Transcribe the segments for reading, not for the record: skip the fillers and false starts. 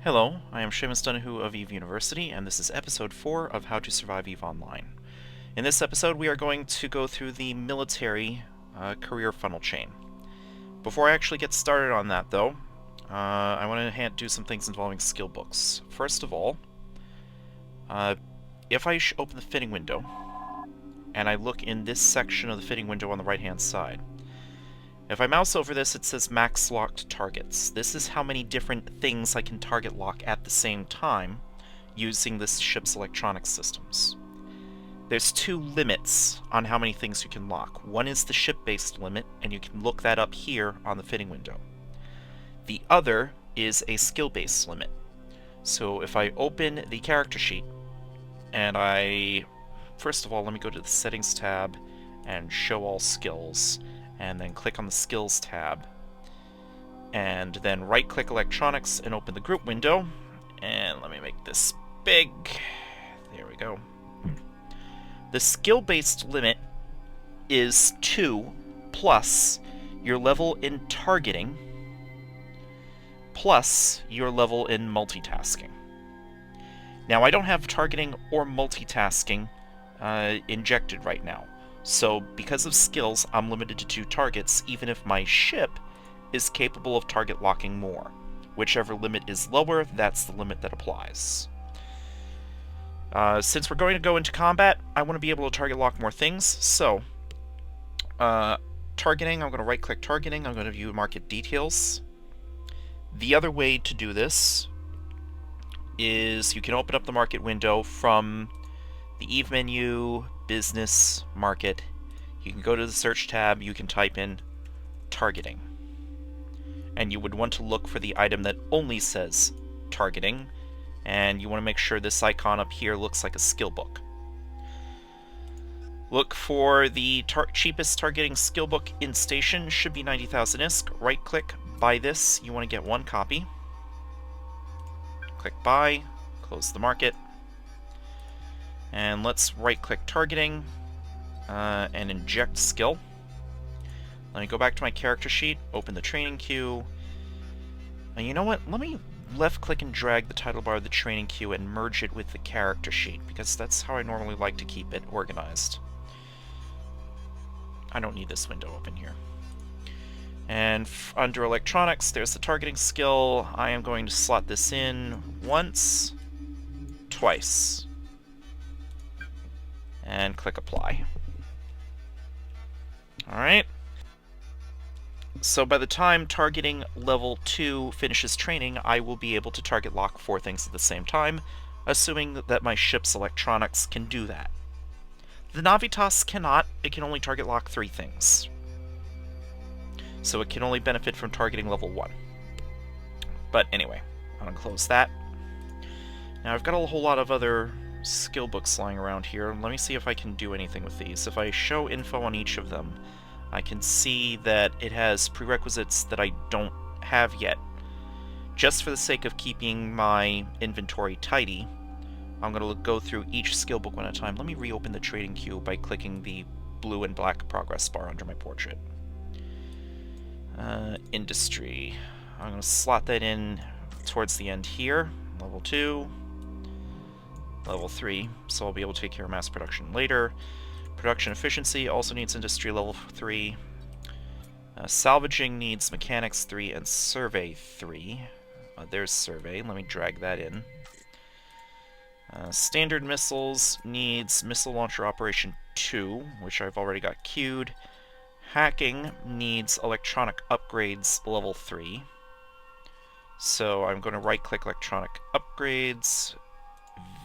Hello, I am Seamus Donahue of EVE University, and this is episode 4 of How to Survive EVE Online. In this episode, we are going to go through the military career funnel chain. Before I actually get started on that, though, I want to do some things involving skill books. First of all, if I open the fitting window, and I look in this section of the fitting window on the right-hand side, if I mouse over this, it says max locked targets. This is how many different things I can target lock at the same time using this ship's electronics systems. There's two limits on how many things you can lock. One is the ship-based limit, and you can look that up here on the fitting window. The other is a skill-based limit. So if I open the character sheet, and first of all, let me go to the settings tab and show all skills, and then click on the Skills tab, and then right-click Electronics and open the group window, and let me make this big. There we go. The skill-based limit is 2 plus your level in targeting plus your level in multitasking. Now, I don't have targeting or multitasking injected right now. So, because of skills, I'm limited to 2 targets, even if my ship is capable of target locking more. Whichever limit is lower, that's the limit that applies. Since we're going to go into combat, I want to be able to target lock more things, so targeting, I'm going to right-click targeting, I'm going to view market details. The other way to do this is you can open up the market window from the EVE menu, Business, Market. You can go to the search tab, you can type in targeting. And you would want to look for the item that only says targeting, and you want to make sure this icon up here looks like a skill book. Look for the cheapest targeting skill book in station, should be 90,000 ISK. Right click, buy this, you want to get 1 copy. Click buy, close the market. And let's right-click targeting and inject skill. Let me go back to my character sheet, open the training queue. And you know what? Let me left-click and drag the title bar of the training queue and merge it with the character sheet, because that's how I normally like to keep it organized. I don't need this window open here. And under electronics, there's the targeting skill. I am going to slot this in once, twice, and click apply. Alright. So by the time targeting level 2 finishes training, I will be able to target lock 4 things at the same time, assuming that my ship's electronics can do that. The Navitas cannot, it can only target lock 3 things. So it can only benefit from targeting level 1. But anyway, I'm going to close that. Now I've got a whole lot of other skill books lying around here. Let me see if I can do anything with these. If I show info on each of them, I can see that it has prerequisites that I don't have yet. Just for the sake of keeping my inventory tidy, I'm going to go through each skill book one at a time. Let me reopen the trading queue by clicking the blue and black progress bar under my portrait. Industry. I'm going to slot that in towards the end here. Level 2. Level 3, so I'll be able to take care of mass production later. Production efficiency also needs industry level 3. Salvaging needs mechanics 3 and survey 3. There's survey, let me drag that in. Standard missiles needs missile launcher operation 2, which I've already got queued. Hacking needs electronic upgrades level 3. So I'm going to right-click electronic upgrades,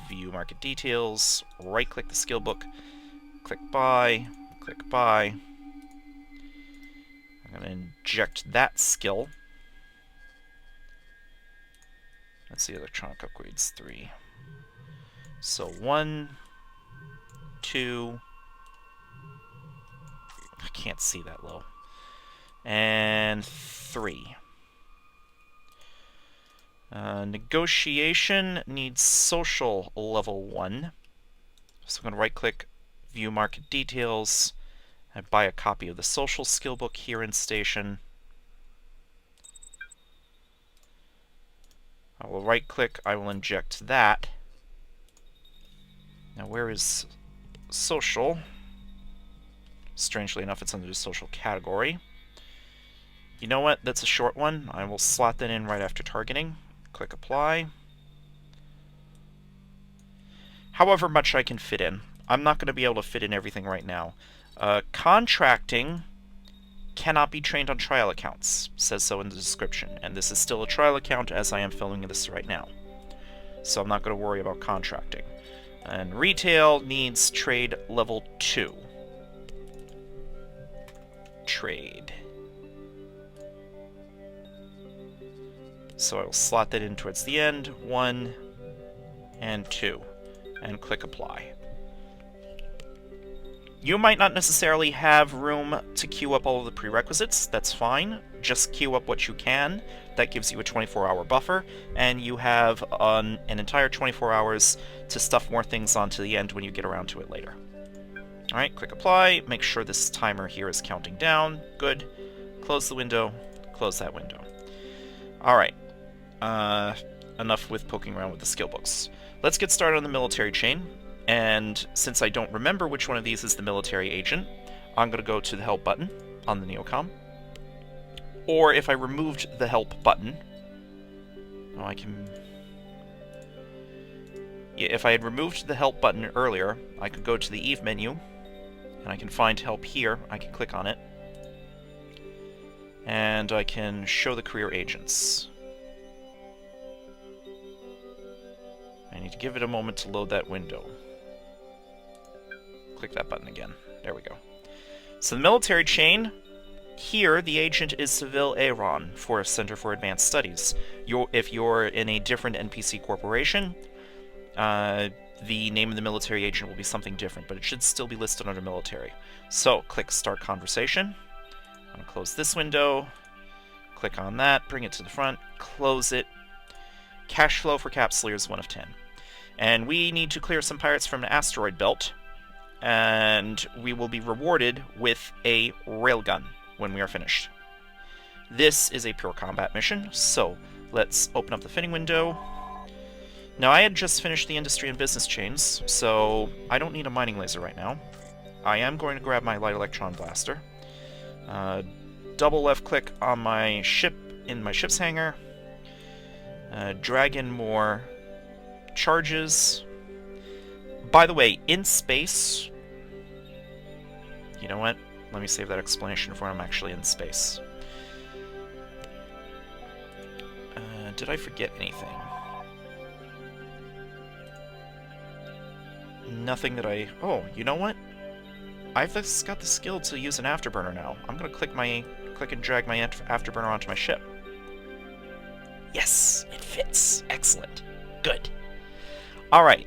view market details, right-click the skill book, click buy. I'm going to inject that skill. Let's see, electronic upgrades 3. So 1, 2, I can't see that low, and 3. Negotiation needs social level 1. So I'm going to right-click, view market details, and buy a copy of the social skill book here in station. I will right-click, I will inject that. Now where is social? Strangely enough, it's under the social category. You know what? That's a short one. I will slot that in right after targeting. Click apply. However much I can fit in. I'm not going to be able to fit in everything right now. Contracting cannot be trained on trial accounts, says so in the description, and this is still a trial account as I am filming this right now. So I'm not going to worry about contracting. And retail needs trade level 2. Trade. So I will slot that in towards the end, 1 and 2, and click apply. You might not necessarily have room to queue up all of the prerequisites, that's fine. Just queue up what you can. That gives you a 24-hour buffer, and you have an entire 24 hours to stuff more things onto the end when you get around to it later. Alright, click apply, make sure this timer here is counting down. Good. Close the window, close that window. Alright. Enough with poking around with the skill books. Let's get started on the military chain, and since I don't remember which one of these is the military agent, I'm going to go to the help button on the Neocom. Or if I removed the help button, oh, I can... Yeah, if I had removed the help button earlier, I could go to the Eve menu, and I can find help here. I can click on it, and I can show the career agents. I need to give it a moment to load that window. Click that button again. There we go. So the military chain, here the agent is Seville Aaron for Center for Advanced Studies. If you're in a different NPC corporation, the name of the military agent will be something different, but it should still be listed under military. So click Start Conversation. I'm going to close this window. Click on that, bring it to the front, close it. Cash flow for Capsuleer is 1 of 10. And we need to clear some pirates from an asteroid belt, and we will be rewarded with a railgun when we are finished. This is a pure combat mission, so let's open up the fitting window. Now, I had just finished the industry and business chains, so I don't need a mining laser right now. I am going to grab my light electron blaster. Double left click on my ship in my ship's hangar. Drag in more charges. By the way, in space... You know what? Let me save that explanation for when I'm actually in space. Did I forget anything? Nothing that I... Oh, you know what? I've just got the skill to use an afterburner now. I'm gonna click and drag my afterburner onto my ship. Yes, it fits. Excellent. Good. Alright,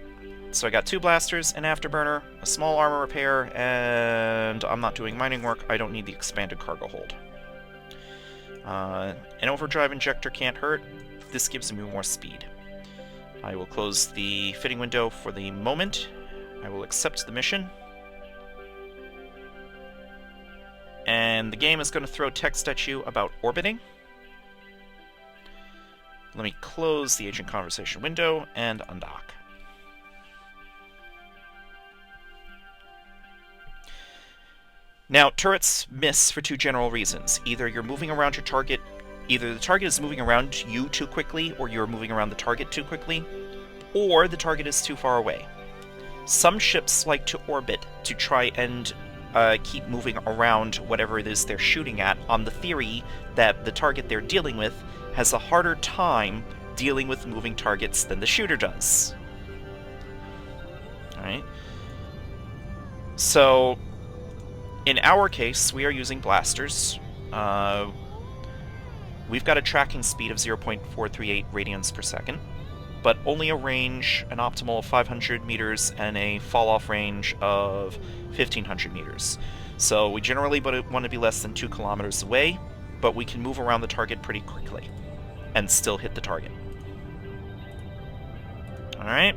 so I got 2 blasters, an afterburner, a small armor repair, and I'm not doing mining work. I don't need the expanded cargo hold. An overdrive injector can't hurt. This gives me more speed. I will close the fitting window for the moment. I will accept the mission. And the game is going to throw text at you about orbiting. Let me close the agent conversation window and undock. Now, turrets miss for 2 general reasons. Either you're moving around your target, either the target is moving around you too quickly, or you're moving around the target too quickly, or the target is too far away. Some ships like to orbit to try and keep moving around whatever it is they're shooting at, on the theory that the target they're dealing with has a harder time dealing with moving targets than the shooter does. Alright? So, in our case, we are using blasters. We've got a tracking speed of 0.438 radians per second, but only a range, an optimal of 500 meters, and a fall-off range of 1,500 meters. So we generally want to be less than 2 kilometers away, but we can move around the target pretty quickly and still hit the target. Alright.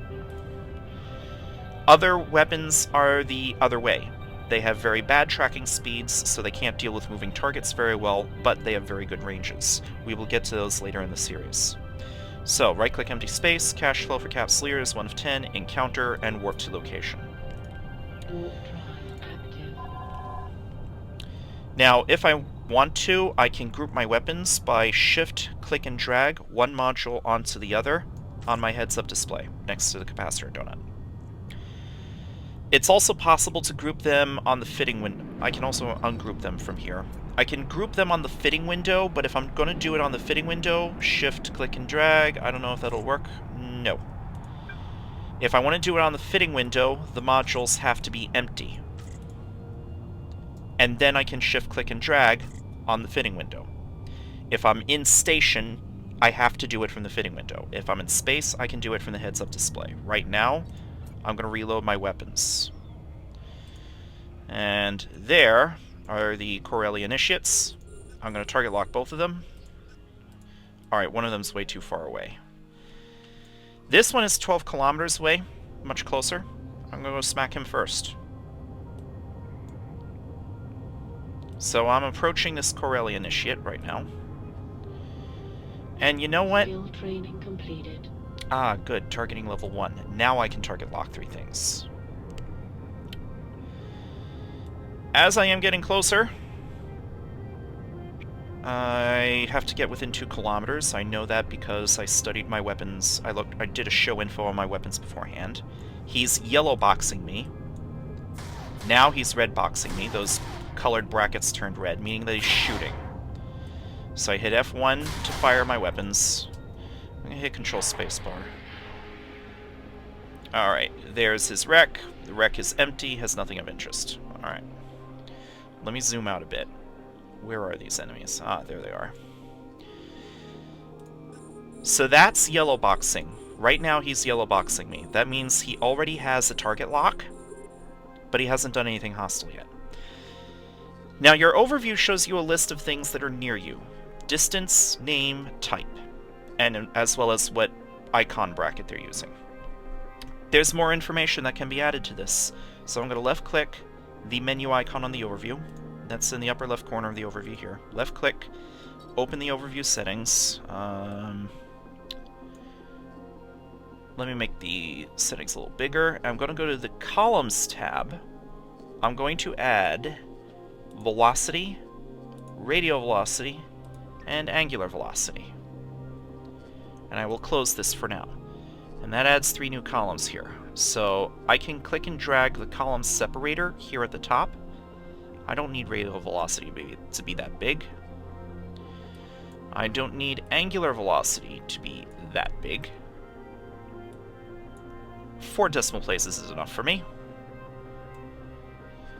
Other weapons are the other way. They have very bad tracking speeds, so they can't deal with moving targets very well, but they have very good ranges. We will get to those later in the series. So, right-click empty space, cache flow for Capsuleer is 1 of 10, encounter, and warp to location. Warp drive active. Now, if I want to, I can group my weapons by shift, click, and drag one module onto the other on my heads-up display, next to the capacitor donut. It's also possible to group them on the fitting window. I can also ungroup them from here. I can group them on the fitting window, but if I'm going to do it on the fitting window, shift, click, and drag, I don't know if that'll work. No. If I want to do it on the fitting window, the modules have to be empty. And then I can shift, click, and drag on the fitting window. If I'm in station, I have to do it from the fitting window. If I'm in space, I can do it from the heads-up display. Right now, I'm going to reload my weapons. And there are the Corellia Initiates. I'm going to target lock both of them. Alright, one of them's way too far away. This one is 12 kilometers away, much closer. I'm going to go smack him first. So I'm approaching this Corellia Initiate right now. And you know what? Skill training completed. Ah, good. Targeting level 1. Now I can target lock 3 things. As I am getting closer, I have to get within 2 kilometers. I know that because I studied my weapons. I did a show info on my weapons beforehand. He's yellow boxing me. Now he's red boxing me. Those colored brackets turned red, meaning that he's shooting. So I hit F1 to fire my weapons. I'm going to hit Control Spacebar. Alright, there's his wreck. The wreck is empty, has nothing of interest. Alright. Let me zoom out a bit. Where are these enemies? Ah, there they are. So that's yellow boxing. Right now he's yellow boxing me. That means he already has a target lock, but he hasn't done anything hostile yet. Now your overview shows you a list of things that are near you. Distance, name, type, and as well as what icon bracket they're using. There's more information that can be added to this. So I'm going to left-click the menu icon on the overview. That's in the upper left corner of the overview here. Left-click, open the overview settings. Let me make the settings a little bigger. I'm going to go to the Columns tab. I'm going to add velocity, radial velocity, and angular velocity. And I will close this for now. And that adds 3 new columns here. So I can click and drag the column separator here at the top. I don't need radial velocity to be that big. I don't need angular velocity to be that big. 4 decimal places is enough for me.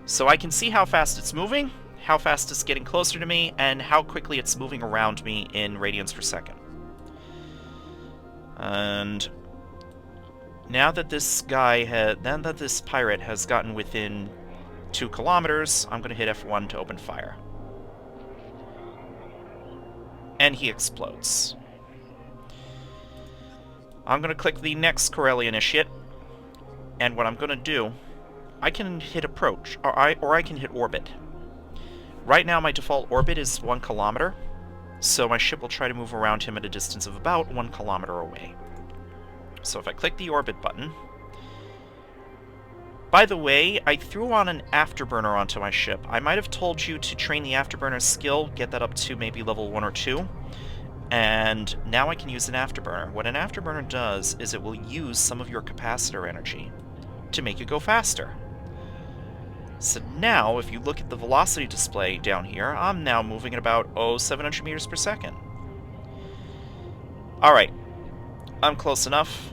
So I can see how fast it's moving, how fast it's getting closer to me, and how quickly it's moving around me in radians per second. And now that this pirate has gotten within 2 kilometers, I'm going to hit F1 to open fire. And he explodes. I'm going to click the next Corellia Initiate, and what I'm going to do, I can hit approach, or I can hit orbit. Right now my default orbit is 1 kilometer, so my ship will try to move around him at a distance of about 1 kilometer away. So if I click the orbit button... By the way, I threw on an afterburner onto my ship. I might have told you to train the afterburner skill, get that up to maybe level 1 or 2, and now I can use an afterburner. What an afterburner does is it will use some of your capacitor energy to make you go faster. So now, if you look at the velocity display down here, I'm now moving at about, 700 meters per second. Alright, I'm close enough.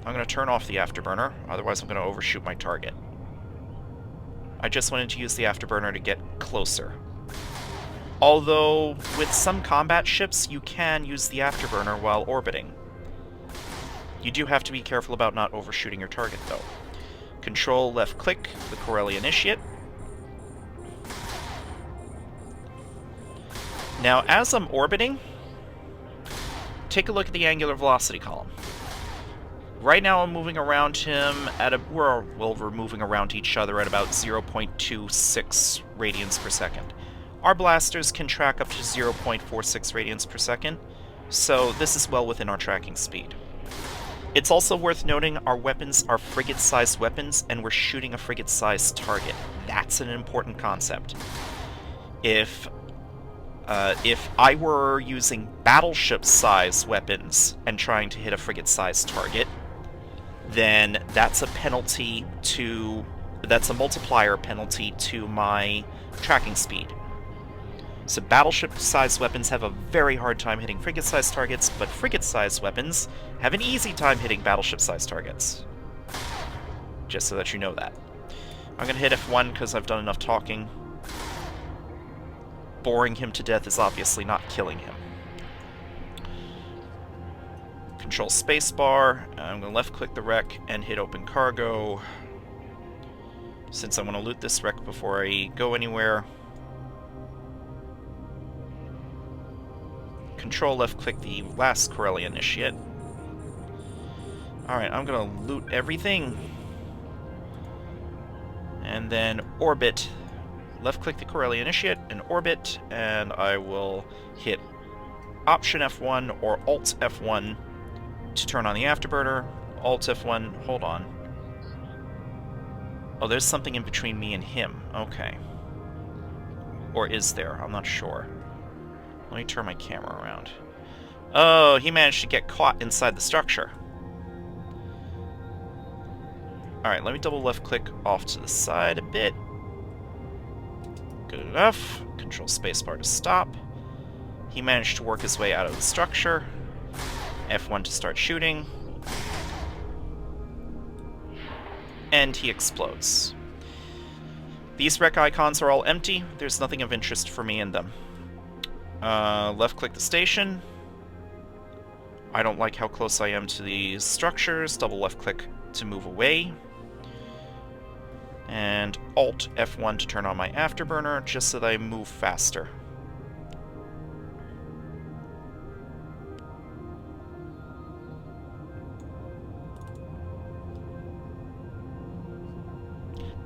I'm going to turn off the afterburner, otherwise I'm going to overshoot my target. I just wanted to use the afterburner to get closer. Although, with some combat ships, you can use the afterburner while orbiting. You do have to be careful about not overshooting your target, though. Control left-click the Corellia Initiate. Now, as I'm orbiting, take a look at the angular velocity column. Right now I'm moving around him at we're moving around each other at about 0.26 radians per second. Our blasters can track up to 0.46 radians per second, so this is well within our tracking speed. It's also worth noting our weapons are frigate-sized weapons, and we're shooting a frigate-sized target. That's an important concept. If I were using battleship-sized weapons and trying to hit a frigate-sized target, then that's a penalty to... that's a multiplier penalty to my tracking speed. So battleship-sized weapons have a very hard time hitting frigate-sized targets, but frigate-sized weapons have an easy time hitting battleship-sized targets. Just so that you know that. I'm going to hit F1 because I've done enough talking. Boring him to death is obviously not killing him. Control spacebar. I'm going to left-click the wreck and hit open cargo. Since I want to loot this wreck before I go anywhere. Control left-click the last Corellia Initiate. Alright, I'm gonna loot everything. And then orbit. Left-click the Corellia Initiate and orbit, and I will hit Option F1 or Alt F1 to turn on the afterburner. Alt F1, hold on. Oh, there's something in between me and him. Okay. Or is there? I'm not sure. Let me turn my camera around. Oh, he managed to get caught inside the structure. Alright, let me double left-click off to the side a bit. Good enough. Control spacebar to stop. He managed to work his way out of the structure. F1 to start shooting. And he explodes. These wreck icons are all empty. There's nothing of interest for me in them. Left-click the station. I don't like how close I am to these structures. Double left-click to move away. And Alt F1 to turn on my afterburner, just so that I move faster.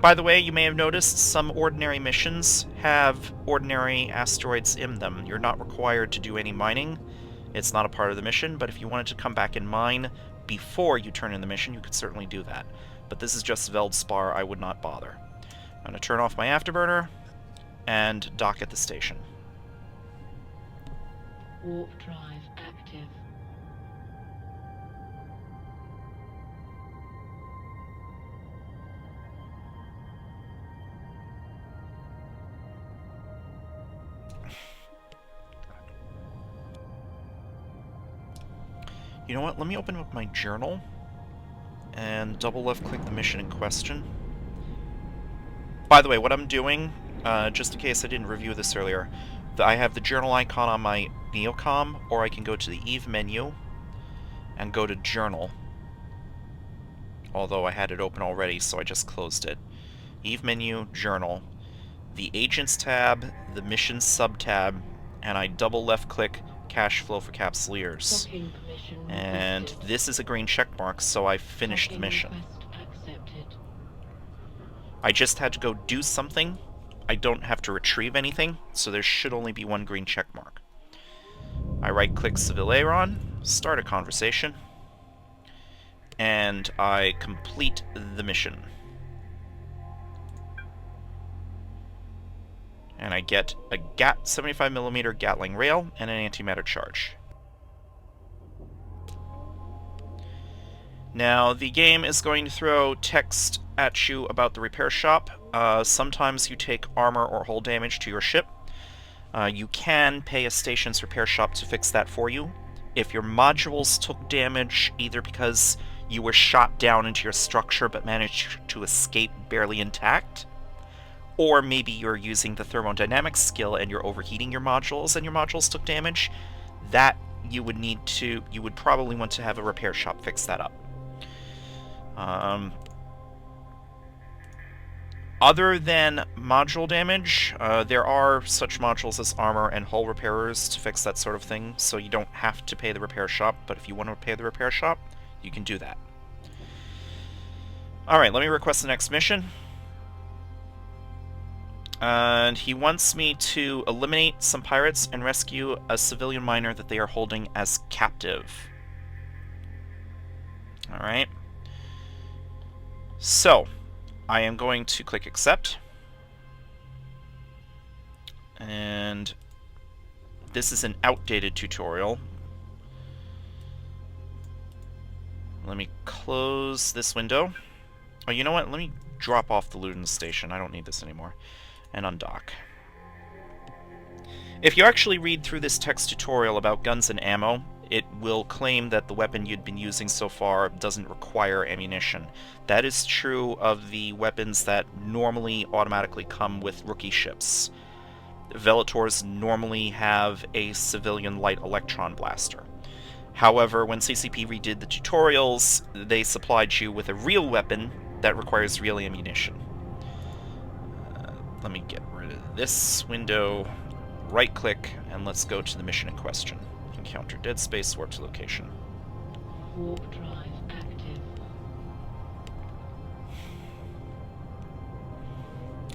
By the way, you may have noticed some ordinary missions have ordinary asteroids in them. You're not required to do any mining. It's not a part of the mission, but if you wanted to come back and mine before you turn in the mission, you could certainly do that. But this is just Veldspar, I would not bother. I'm going to turn off my afterburner and dock at the station. Warp drive active. You know what? Let me open up my journal and double left-click the mission in question. By the way, what I'm doing, just in case I didn't review this earlier, I have the journal icon on my Neocom, or I can go to the Eve menu and go to Journal. Although I had it open already, so I just closed it. Eve menu, Journal, the Agents tab, the Missions sub-tab, and I double left-click Cash Flow for Capsuleers. Docking permission And requested. this is a green check mark, so I finished the Docking mission. request accepted. I just had to go do something. I don't have to retrieve anything, so there should only be one green check mark. I right-click Civil Aeron, start a conversation, and I complete the mission. And I get a 75mm Gatling rail and an antimatter charge. Now, the game is going to throw text at you about the repair shop. Sometimes you take armor or hull damage to your ship. You can pay a station's repair shop to fix that for you. If your modules took damage, either because you were shot down into your structure but managed to escape barely intact, or maybe you're using the thermodynamics skill and you're overheating your modules and your modules took damage, that you would probably want to have a repair shop fix that up. Other than module damage, there are such modules as armor and hull repairers to fix that sort of thing, so you don't have to pay the repair shop, but if you want to pay the repair shop, you can do that. Alright, let me request the next mission. And he wants me to eliminate some pirates and rescue a civilian miner that they are holding as captive. Alright. So, I am going to click accept. And this is an outdated tutorial. Let me close this window. Oh, you know what? Let me drop off the loot in the station. I don't need this anymore. And undock. If you actually read through this text tutorial about guns and ammo, it will claim that the weapon you'd been using so far doesn't require ammunition. That is true of the weapons that normally automatically come with rookie ships. Velators normally have a civilian light electron blaster. However, when CCP redid the tutorials, they supplied you with a real weapon that requires real ammunition. Let me get rid of this window, right-click, and let's go to the mission in question. Encounter dead space, warp to location. Warp drive active.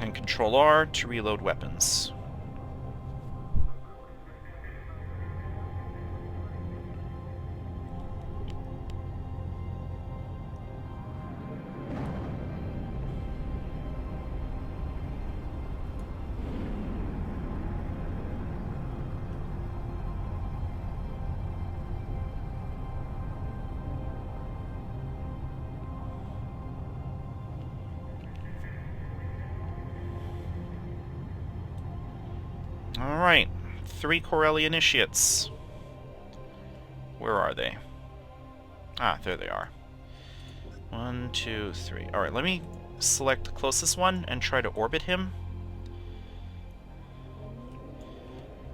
And Control R to reload weapons. Alright, 3 Corelli initiates. Where are they? Ah, there they are. 1, 2, 3. Alright, let me select the closest one and try to orbit him.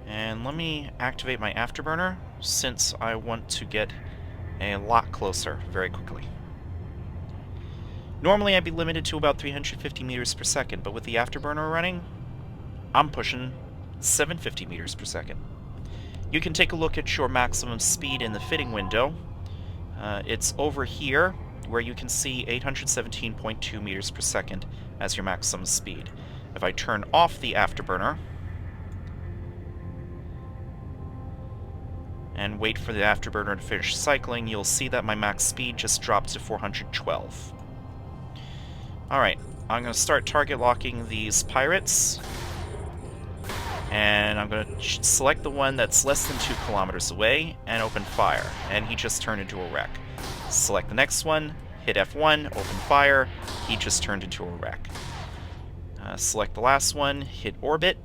And let me activate my afterburner, since I want to get a lot closer very quickly. Normally I'd be limited to about 350 meters per second, but with the afterburner running, I'm pushing 750 meters per second. You can take a look at your maximum speed in the fitting window. It's over here, where you can see 817.2 meters per second as your maximum speed. If I turn off the afterburner and wait for the afterburner to finish cycling, you'll see that my max speed just dropped to 412. Alright, I'm going to start target locking these pirates. And I'm going to select the one that's less than 2 kilometers away and open fire. And he just turned into a wreck. Select the next one, hit F1, open fire. He just turned into a wreck. Select the last one, hit orbit.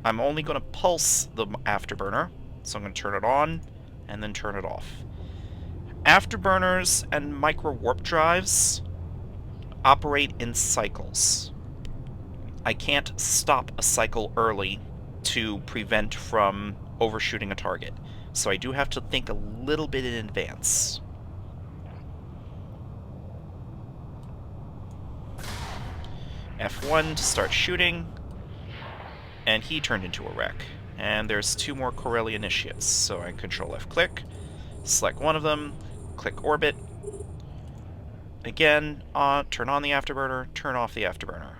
I'm only going to pulse the afterburner, so I'm going to turn it on and then turn it off. Afterburners and micro warp drives operate in cycles. I can't stop a cycle early to prevent from overshooting a target, so I do have to think a little bit in advance. F1 to start shooting, and he turned into a wreck. And there's 2 more Corelli initiates, so I Control F click, select one of them, click orbit. Again, turn on the afterburner, turn off the afterburner.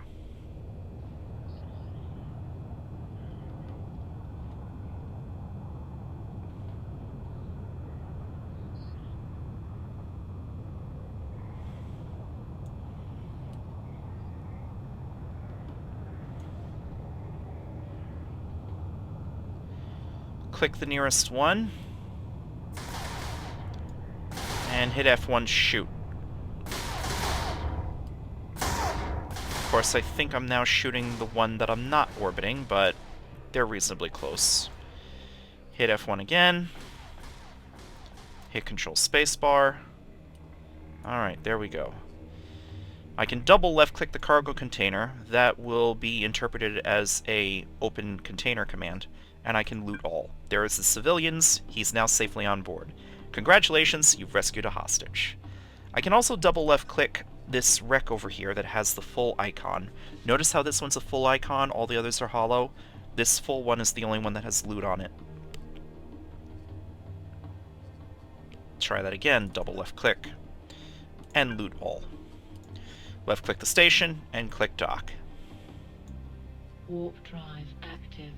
Click the nearest one, and hit F1 shoot. Of course, I think I'm now shooting the one that I'm not orbiting, but they're reasonably close. Hit F1 again, hit Control Spacebar. Alright, there we go. I can double left-click the cargo container. That will be interpreted as a open container command, and I can loot all. There is the civilians. He's now safely on board. Congratulations, you've rescued a hostage. I can also double left-click this wreck over here that has the full icon. Notice how this one's a full icon, all the others are hollow? This full one is the only one that has loot on it. Try that again, double left-click, and loot all. Left-click the station, and click dock. Warp drive active.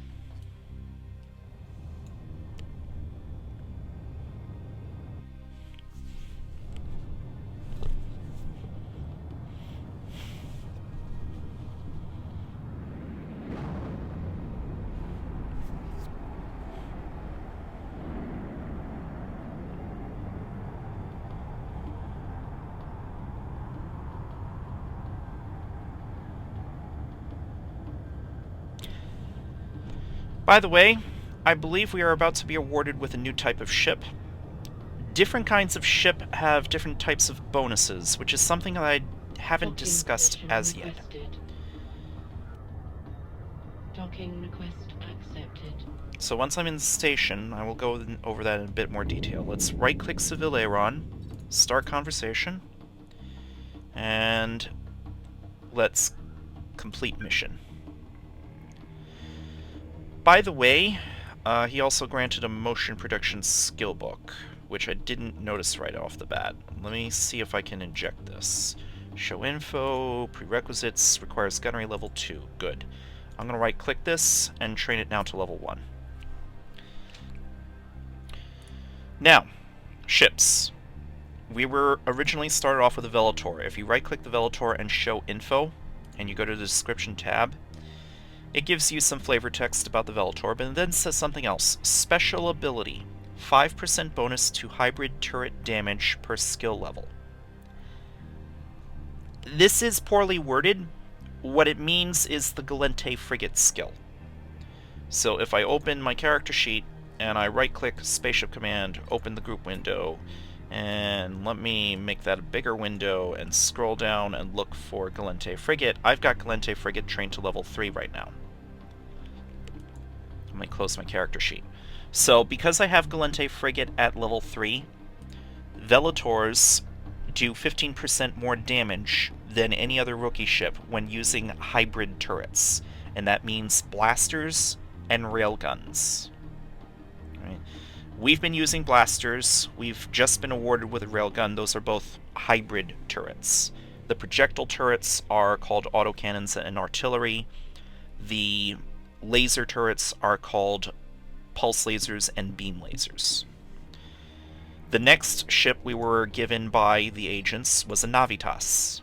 By the way, I believe we are about to be awarded with a new type of ship. Different kinds of ship have different types of bonuses, which is something that I haven't Docking discussed session as yet. requested. Docking request accepted. So once I'm in the station, I will go over that in a bit more detail. Let's right-click Seville Aeron, start conversation, and let's complete mission. By the way, he also granted a motion production skill book, which I didn't notice right off the bat. Let me see if I can inject this. Show info, prerequisites, requires gunnery level 2. Good. I'm going to right-click this and train it now to level 1. Now, ships. We were originally started off with a Velotor. If you right-click the Velotor and show info, and you go to the description tab, it gives you some flavor text about the Velotor, but it then says something else. Special ability. 5% bonus to hybrid turret damage per skill level. This is poorly worded. What it means is the Gallente frigate skill. So if I open my character sheet, and I right-click Spaceship Command, open the group window, and let me make that a bigger window and scroll down and look for Gallente Frigate. I've got Gallente Frigate trained to level 3 right now. Let me close my character sheet. So because I have Gallente Frigate at level 3, Velotors do 15% more damage than any other rookie ship when using hybrid turrets. And that means blasters and railguns. Right. We've been using blasters. We've just been awarded with a railgun. Those are both hybrid turrets. The projectile turrets are called autocannons and artillery. The laser turrets are called pulse lasers and beam lasers. The next ship we were given by the agents was a Navitas.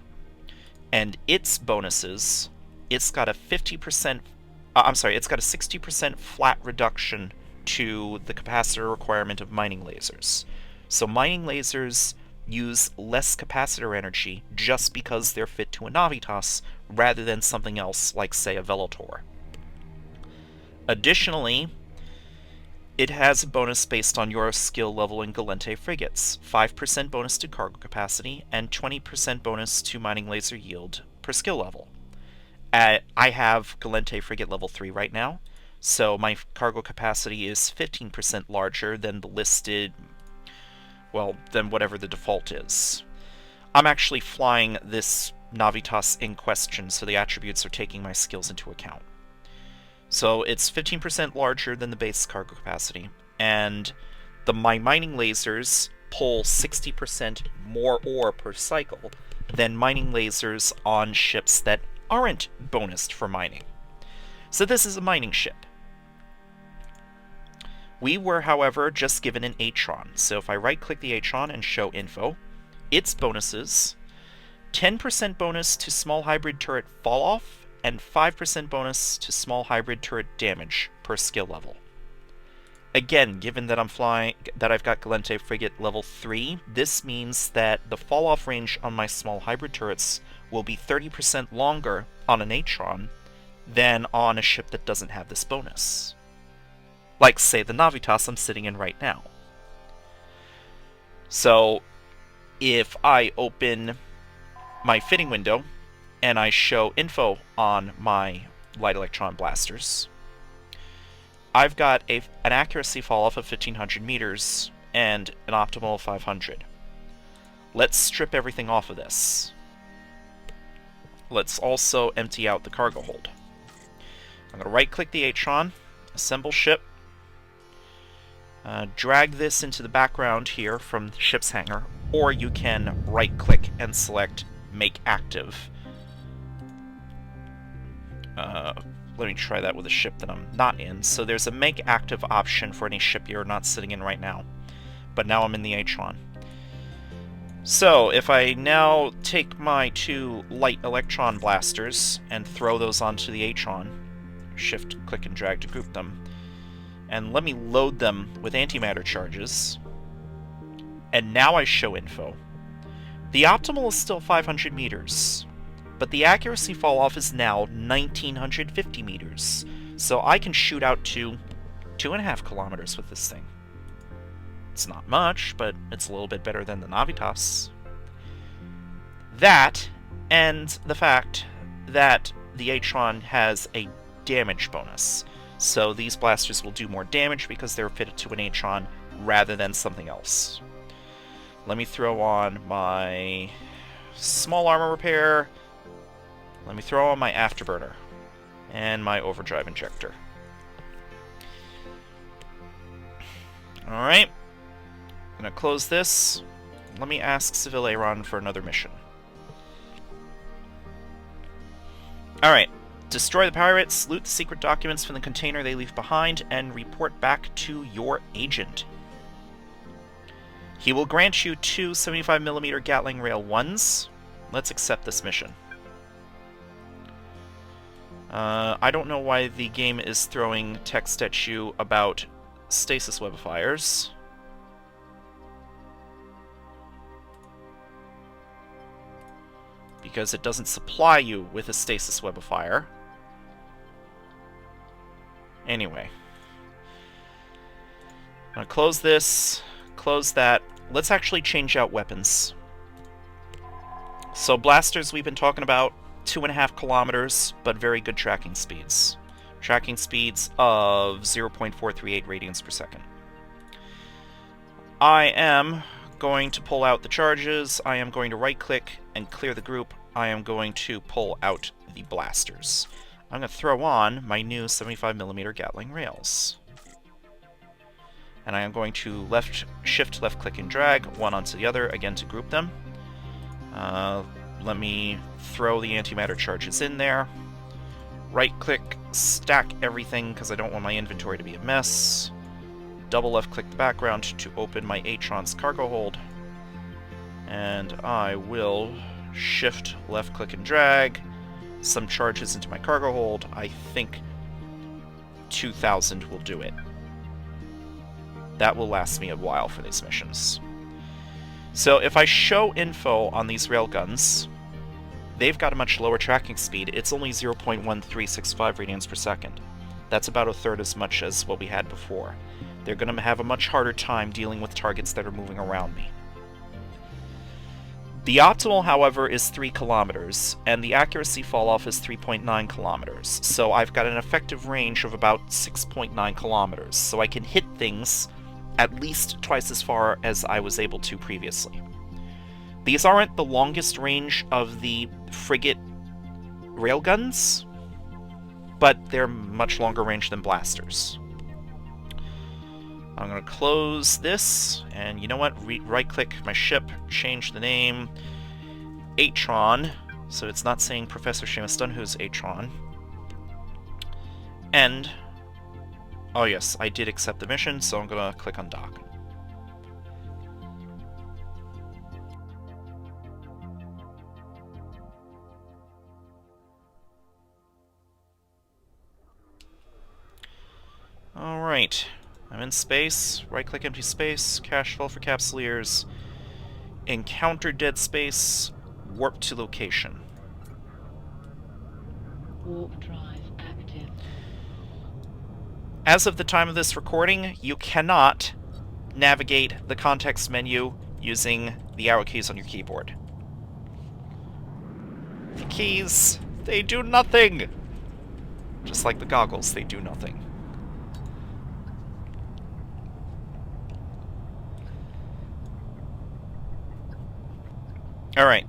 And its bonuses, it's got a 60% flat reduction to the capacitor requirement of mining lasers. So mining lasers use less capacitor energy just because they're fit to a Navitas rather than something else like, say, a Velotor. Additionally, it has a bonus based on your skill level in Gallente frigates. 5% bonus to cargo capacity and 20% bonus to mining laser yield per skill level. I have Gallente frigate level 3 right now, so my cargo capacity is 15% larger than the listed, well, than whatever the default is. I'm actually flying this Navitas in question, so the attributes are taking my skills into account. So it's 15% larger than the base cargo capacity, and my mining lasers pull 60% more ore per cycle than mining lasers on ships that aren't bonused for mining. So this is a mining ship. We were, however, just given an Atron, so if I right-click the Atron and show info, its bonuses, 10% bonus to small hybrid turret fall-off, and 5% bonus to small hybrid turret damage per skill level. Again, given that I've got Gallente Frigate level 3, this means that the fall-off range on my small hybrid turrets will be 30% longer on an Atron than on a ship that doesn't have this bonus. Like, say, the Navitas I'm sitting in right now. So, if I open my fitting window and I show info on my light electron blasters, I've got an accuracy fall-off of 1500 meters and an optimal of 500. Let's strip everything off of this. Let's also empty out the cargo hold. I'm going to right-click the Atron, assemble ship, drag this into the background here from the ship's hangar, or you can right-click and select Make Active. let me try that with a ship that I'm not in. So there's a make active option for any ship you're not sitting in right now. But now I'm in the Atron. So if I now take my 2 light electron blasters and throw those onto the Atron, shift, click, and drag to group them, and let me load them with antimatter charges, and now I show info. The optimal is still 500 meters, but the accuracy fall-off is now 1950 meters, so I can shoot out to 2.5 kilometers with this thing. It's not much, but it's a little bit better than the Navitas. That, and the fact that the Atron has a damage bonus. So these blasters will do more damage because they're fitted to an Atron rather than something else. Let me throw on my small armor repair. Let me throw on my afterburner. And my overdrive injector. Alright. I'm going to close this. Let me ask Seville Aeron for another mission. Alright. Destroy the pirates, loot the secret documents from the container they leave behind, and report back to your agent. He will grant you 2 75mm Gatling Rail 1s. Let's accept this mission. I don't know why the game is throwing text at you about stasis webifiers. Because it doesn't supply you with a stasis webifier. Anyway. I'm gonna close this, close that. Let's actually change out weapons. So blasters we've been talking about, 2.5 kilometers, but very good tracking speeds. Tracking speeds of 0.438 radians per second. I am going to pull out the charges. I am going to right-click and clear the group. I am going to pull out the blasters. I'm going to throw on my new 75mm Gatling rails. And I am going to shift, left click, and drag one onto the other, again to group them. Let me throw the antimatter charges in there. Right-click, stack everything, because I don't want my inventory to be a mess. Double left-click the background to open my Atron's cargo hold. And I will shift, left-click, and drag some charges into my cargo hold. I think 2,000 will do it. That will last me a while for these missions. So if I show info on these railguns, they've got a much lower tracking speed. It's only 0.1365 radians per second. That's about a third as much as what we had before. They're going to have a much harder time dealing with targets that are moving around me. The optimal, however, is 3 kilometers, and the accuracy fall-off is 3.9 kilometers, so I've got an effective range of about 6.9 kilometers, so I can hit things at least twice as far as I was able to previously. These aren't the longest range of the frigate railguns, but they're much longer range than blasters. I'm going to close this, and you know what? Right-click my ship, change the name, Atron, so it's not saying Professor Seamus Dunhu's Atron. And, oh yes, I did accept the mission, so I'm going to click on dock. Alright. I'm in space, right-click empty space, cache full for Capsuleers, encounter dead space, warp to location. Warp drive active. As of the time of this recording, you cannot navigate the context menu using the arrow keys on your keyboard. The keys, they do nothing! Just like the goggles, they do nothing. Alright,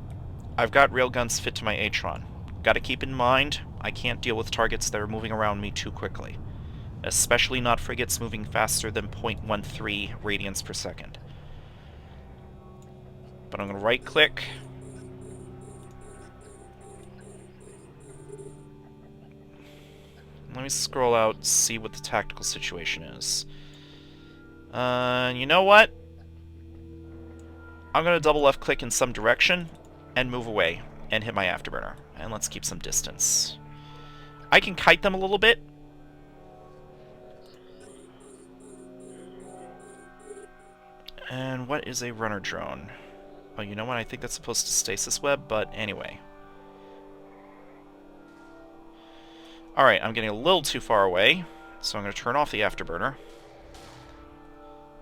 I've got railguns fit to my Atron. Gotta keep in mind, I can't deal with targets that are moving around me too quickly. Especially not frigates moving faster than 0.13 radians per second. But I'm gonna right-click. Let me scroll out, see what the tactical situation is. You know what? I'm going to double left click in some direction and move away and hit my afterburner. And let's keep some distance. I can kite them a little bit. And what is a runner drone? Oh, you know what? I think that's supposed to stasis web, but anyway. Alright, I'm getting a little too far away, so I'm going to turn off the afterburner.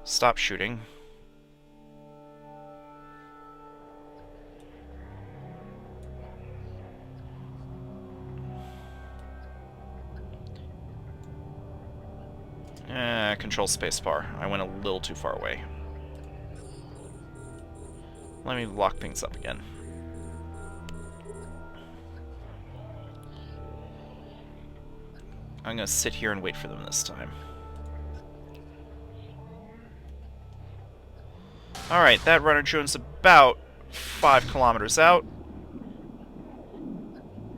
Stop shooting. Control spacebar. I went a little too far away. Let me lock things up again. I'm going to sit here and wait for them this time. Alright, that runner drone's about 5 kilometers out.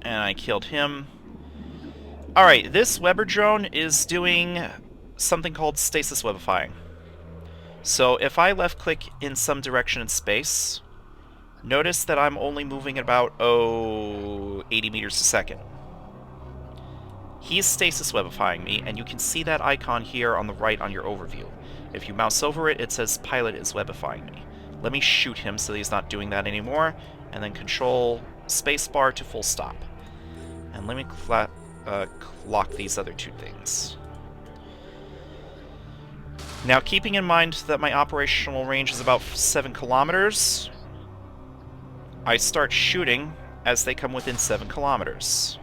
And I killed him. Alright, this Weber drone is doing something called stasis webifying. So if I left click in some direction in space, notice that I'm only moving at about, 80 meters a second. He's stasis webifying me, and you can see that icon here on the right on your overview. If you mouse over it, it says pilot is webifying me. Let me shoot him so that he's not doing that anymore, and then control spacebar to full stop. And let me lock these other two things. Now, keeping in mind that my operational range is about 7 kilometers, I start shooting as they come within 7 kilometers.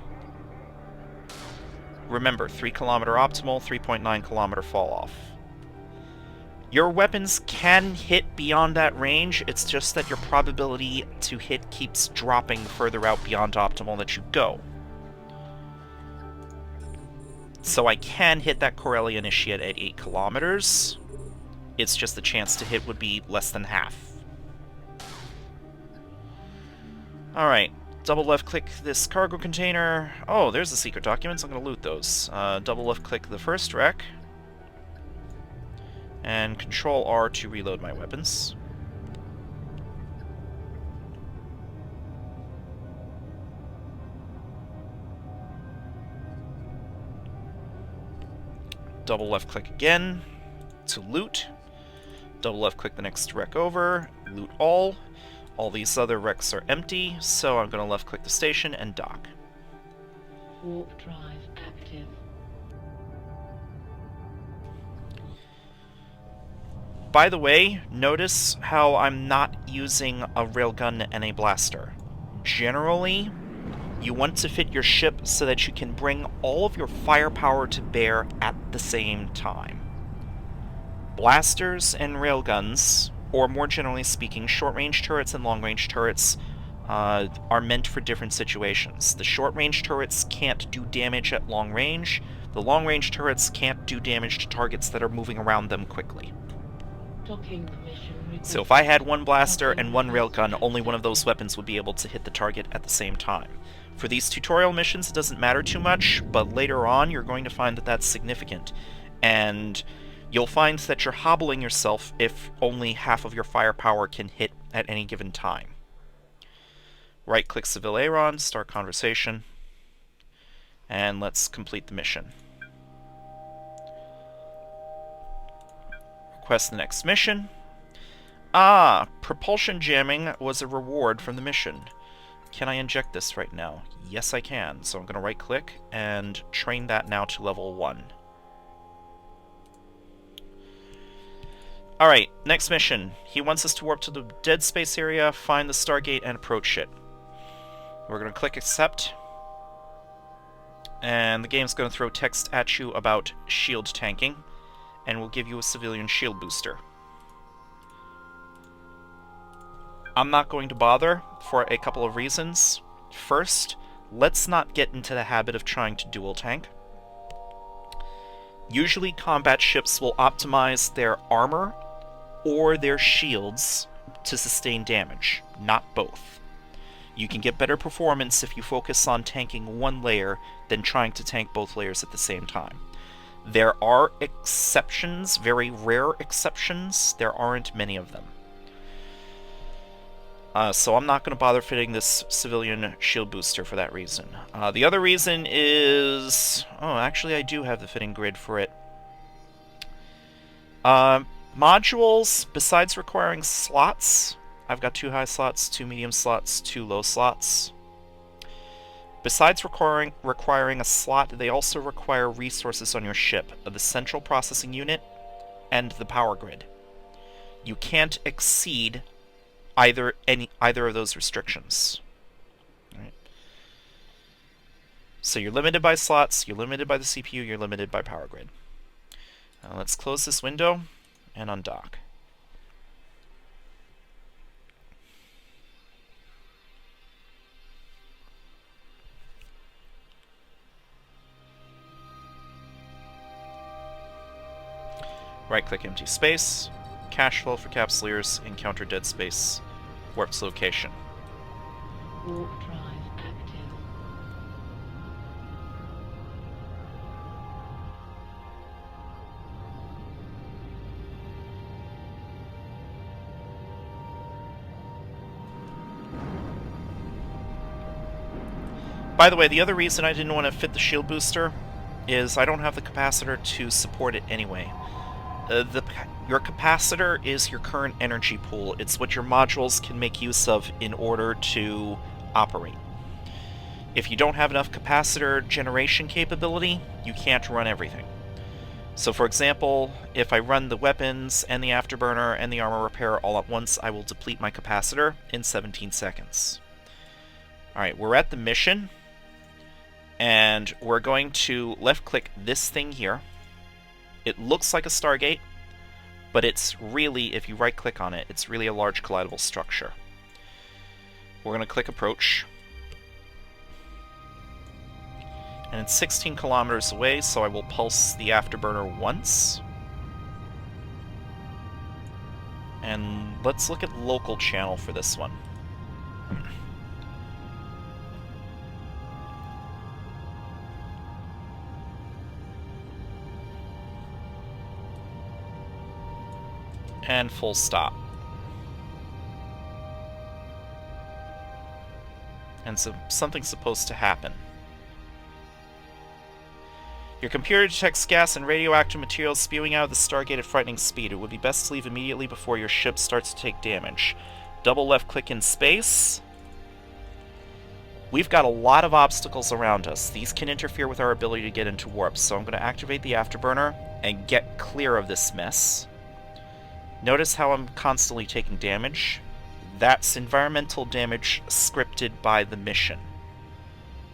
Remember, 3 kilometer optimal, 3.9 kilometer fall off. Your weapons can hit beyond that range, it's just that your probability to hit keeps dropping further out beyond optimal that you go. So I can hit that Corellia Initiate at 8 kilometers. It's just the chance to hit would be less than half. Alright, double left click this cargo container. Oh, there's the secret documents. I'm going to loot those. Double left click the first wreck. And control R to reload my weapons. Double left click again to loot. Double left click the next wreck over, loot all. All these other wrecks are empty, so I'm going to left click the station and dock. Warp drive active. By the way, notice how I'm not using a railgun and a blaster. Generally, you want to fit your ship so that you can bring all of your firepower to bear at the same time. Blasters and railguns, or more generally speaking, short-range turrets and long-range turrets, are meant for different situations. The short-range turrets can't do damage at long range. The long-range turrets can't do damage to targets that are moving around them quickly. Docking permission requested. So if I had one blaster and one railgun, only one of those weapons would be able to hit the target at the same time. For these tutorial missions, it doesn't matter too much, but later on you're going to find that that's significant. And you'll find that you're hobbling yourself if only half of your firepower can hit at any given time. Right-click Seville Aeron, start conversation, and let's complete the mission. Request the next mission. Ah, propulsion jamming was a reward from the mission. Can I inject this right now? Yes, I can. So I'm going to right-click and train that now to level 1. Alright, next mission. He wants us to warp to the dead space area, find the Stargate, and approach it. We're going to click accept. And the game's going to throw text at you about shield tanking, and will give you a civilian shield booster. I'm not going to bother for a couple of reasons. First, let's not get into the habit of trying to dual tank. Usually combat ships will optimize their armor or their shields to sustain damage, not both. You can get better performance if you focus on tanking one layer than trying to tank both layers at the same time. There are exceptions, very rare exceptions. There aren't many of them. So I'm not going to bother fitting this civilian shield booster for that reason. The other reason is... Oh, actually I do have the fitting grid for it. Modules, besides requiring slots, I've got 2 high slots, 2 medium slots, 2 low slots. Besides requiring a slot, they also require resources on your ship, the central processing unit and the power grid. You can't exceed either of those restrictions. Right. So you're limited by slots, you're limited by the CPU, you're limited by power grid. Now let's close this window and undock. Right-click empty space, cache flow for capsuleers, encounter dead space, warp's location. Warp drive active. By the way, the other reason I didn't want to fit the shield booster is I don't have the capacitor to support it anyway. Your capacitor is your current energy pool. It's what your modules can make use of in order to operate. If you don't have enough capacitor generation capability, you can't run everything. So for example, if I run the weapons and the afterburner and the armor repair all at once, I will deplete my capacitor in 17 seconds. Alright, we're at the mission, and we're going to left-click this thing here. It looks like a Stargate, but it's really, if you right-click on it, it's really a large collidable structure. We're going to click Approach. And it's 16 kilometers away, so I will pulse the afterburner once. And let's look at local channel for this one. And full stop. And so something's supposed to happen. Your computer detects gas and radioactive materials spewing out of the Stargate at frightening speed. It would be best to leave immediately before your ship starts to take damage. Double left click in space. We've got a lot of obstacles around us. These can interfere with our ability to get into warp, so I'm going to activate the afterburner and get clear of this mess. Notice how I'm constantly taking damage. That's environmental damage scripted by the mission.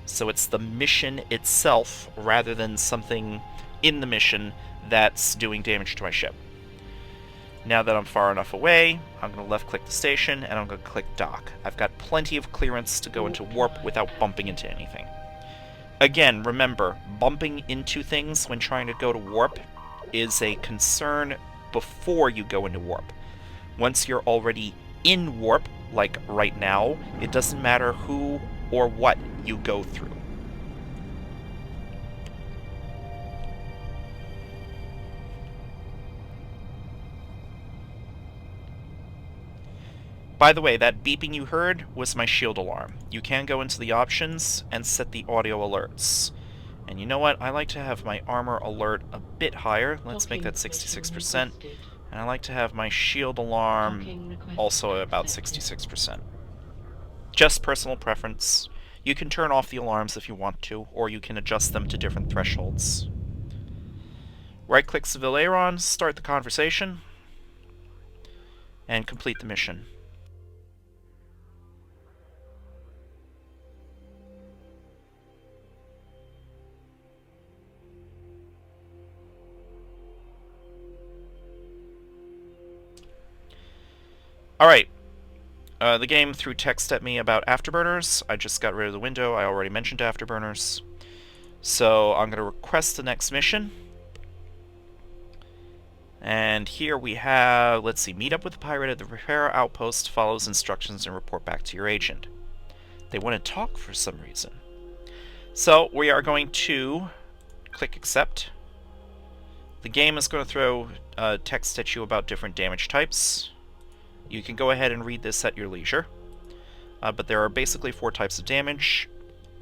So it's the mission itself, rather than something in the mission that's doing damage to my ship. Now that I'm far enough away, I'm going to left-click the station, and I'm going to click Dock. I've got plenty of clearance to go into warp without bumping into anything. Again, remember, bumping into things when trying to go to warp is a concern before you go into warp. Once you're already in warp, like right now, it doesn't matter who or what you go through. By the way, that beeping you heard was my shield alarm. You can go into the options and set the audio alerts. And you know what? I like to have my armor alert a bit higher. Let's make that 66%. And I like to have my shield alarm also about 66%. Just personal preference. You can turn off the alarms if you want to, or you can adjust them to different thresholds. Right-click Civilaron, start the conversation, and complete the mission. Alright. The game threw text at me about afterburners. I just got rid of the window. I already mentioned afterburners. So I'm going to request the next mission. And here we have, let's see, meet up with the pirate at the repair outpost, follows instructions, and report back to your agent. They want to talk for some reason. So we are going to click accept. The game is going to throw text at you about different damage types. You can go ahead and read this at your leisure. But there are basically 4 types of damage: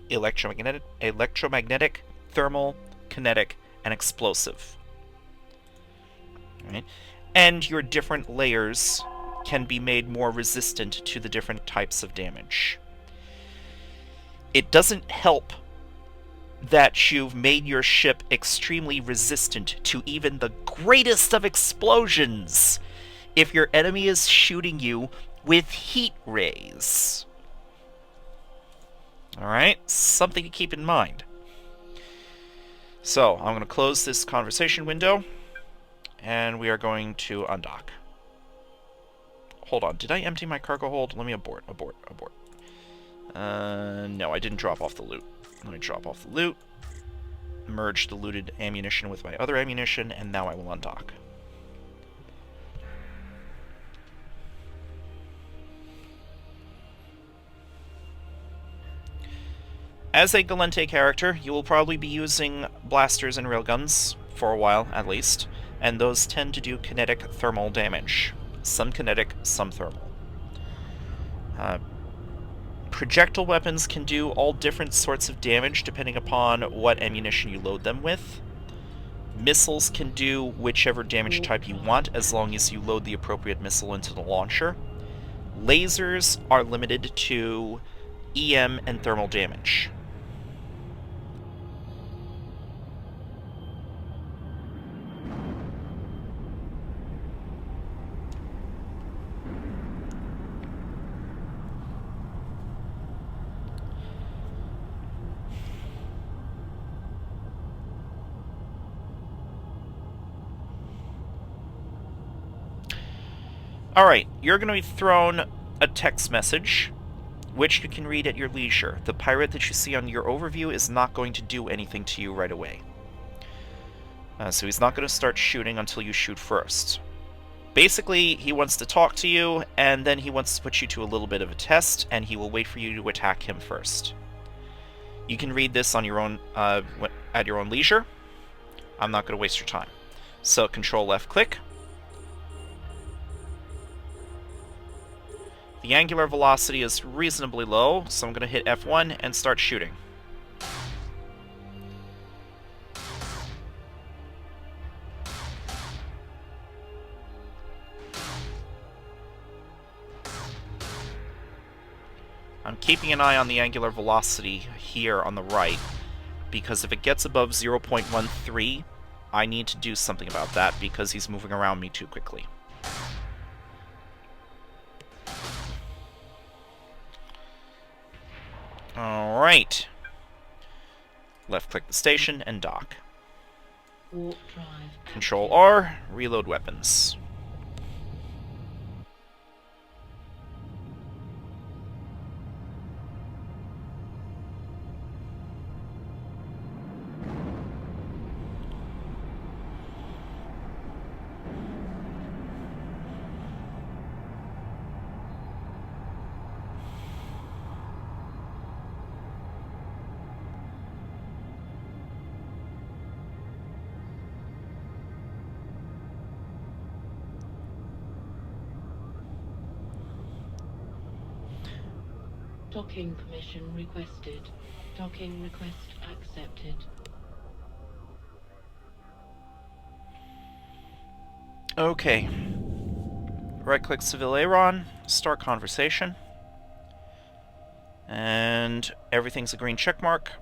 electromagnetic, thermal, kinetic, and explosive. Right? And your different layers can be made more resistant to the different types of damage. It doesn't help that you've made your ship extremely resistant to even the greatest of explosions if your enemy is shooting you with heat rays. Alright, something to keep in mind. So, I'm going to close this conversation window, and we are going to undock. Hold on, did I empty my cargo hold? Let me abort. No, I didn't drop off the loot. Let me drop off the loot, merge the looted ammunition with my other ammunition, and now I will undock. As a Gallente character, you will probably be using blasters and railguns, for a while at least, and those tend to do kinetic thermal damage. Some kinetic, some thermal. Projectile weapons can do all different sorts of damage depending upon what ammunition you load them with. Missiles can do whichever damage type you want as long as you load the appropriate missile into the launcher. Lasers are limited to EM and thermal damage. Alright, you're going to be thrown a text message, which you can read at your leisure. The pirate that you see on your overview is not going to do anything to you right away. So he's not going to start shooting until you shoot first. Basically, he wants to talk to you, and then he wants to put you to a little bit of a test, and he will wait for you to attack him first. You can read this on your own at your own leisure. I'm not going to waste your time. So, Control left click. The angular velocity is reasonably low, so I'm going to hit F1 and start shooting. I'm keeping an eye on the angular velocity here on the right, because if it gets above 0.13, I need to do something about that because he's moving around me too quickly. Alright. Left click the station and dock. Warp drive. Control R, reload weapons. Docking permission requested. Docking request accepted. Okay. Right-click Seville Aeron, start conversation. And everything's a green check mark.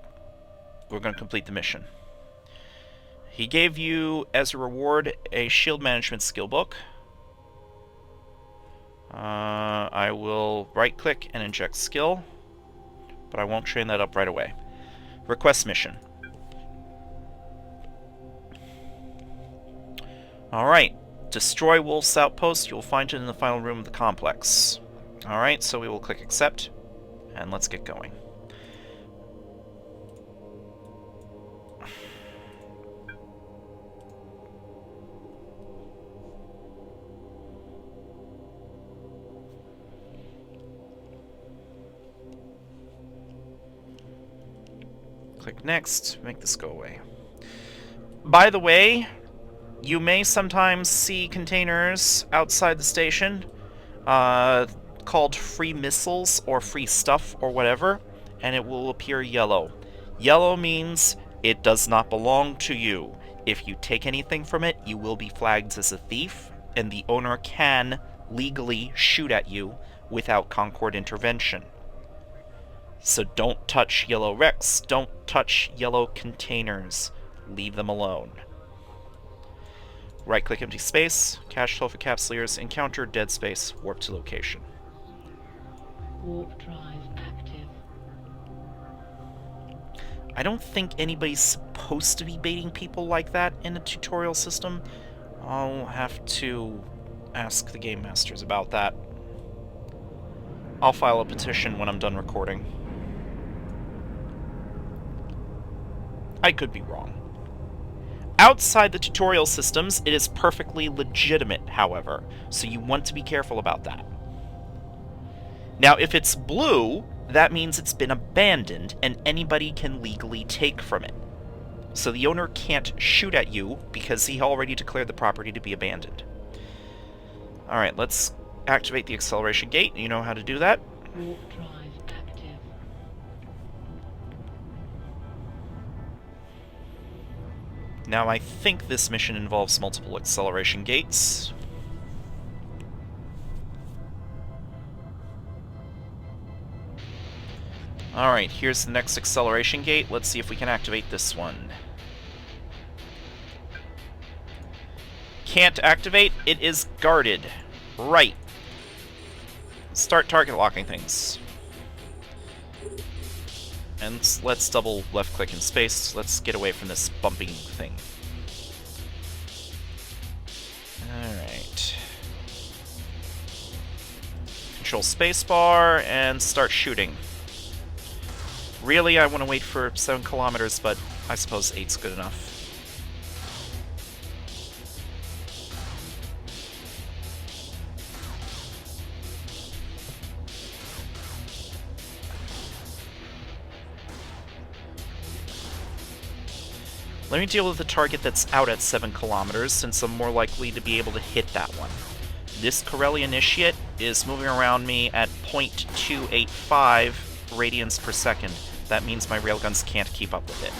We're going to complete the mission. He gave you, as a reward, a shield management skill book. I will right-click and inject skill, but I won't train that up right away. Request mission. Alright. Destroy Wolf's Outpost. You'll find it in the final room of the complex. Alright, so we will click accept, and let's get going. Click next, make this go away. By the way, you may sometimes see containers outside the station called free missiles or free stuff or whatever, and it will appear yellow. Yellow means it does not belong to you. If you take anything from it, you will be flagged as a thief, and the owner can legally shoot at you without Concord intervention. So don't touch yellow wrecks, don't touch yellow containers. Leave them alone. Right-click empty space, cache 12 encapsulators, encounter dead space, warp to location. Warp drive active. I don't think anybody's supposed to be baiting people like that in a tutorial system. I'll have to ask the game masters about that. I'll file a petition when I'm done recording. I could be wrong. Outside the tutorial systems, it is perfectly legitimate, however, so you want to be careful about that. Now, if it's blue, that means it's been abandoned, and anybody can legally take from it. So the owner can't shoot at you, because he already declared the property to be abandoned. Alright, let's activate the acceleration gate. You know how to do that. Warp drive active. Now, I think this mission involves multiple acceleration gates. Alright, here's the next acceleration gate. Let's see if we can activate this one. Can't activate. It is guarded. Right. Start target locking things. And let's double left click in space. Let's get away from this bumping thing. Alright. Control spacebar and start shooting. Really, I want to wait for 7 kilometers, but I suppose 8's good enough. Let me deal with the target that's out at 7 kilometers, since I'm more likely to be able to hit that one. This Corelli Initiate is moving around me at 0.285 radians per second. That means my railguns can't keep up with it.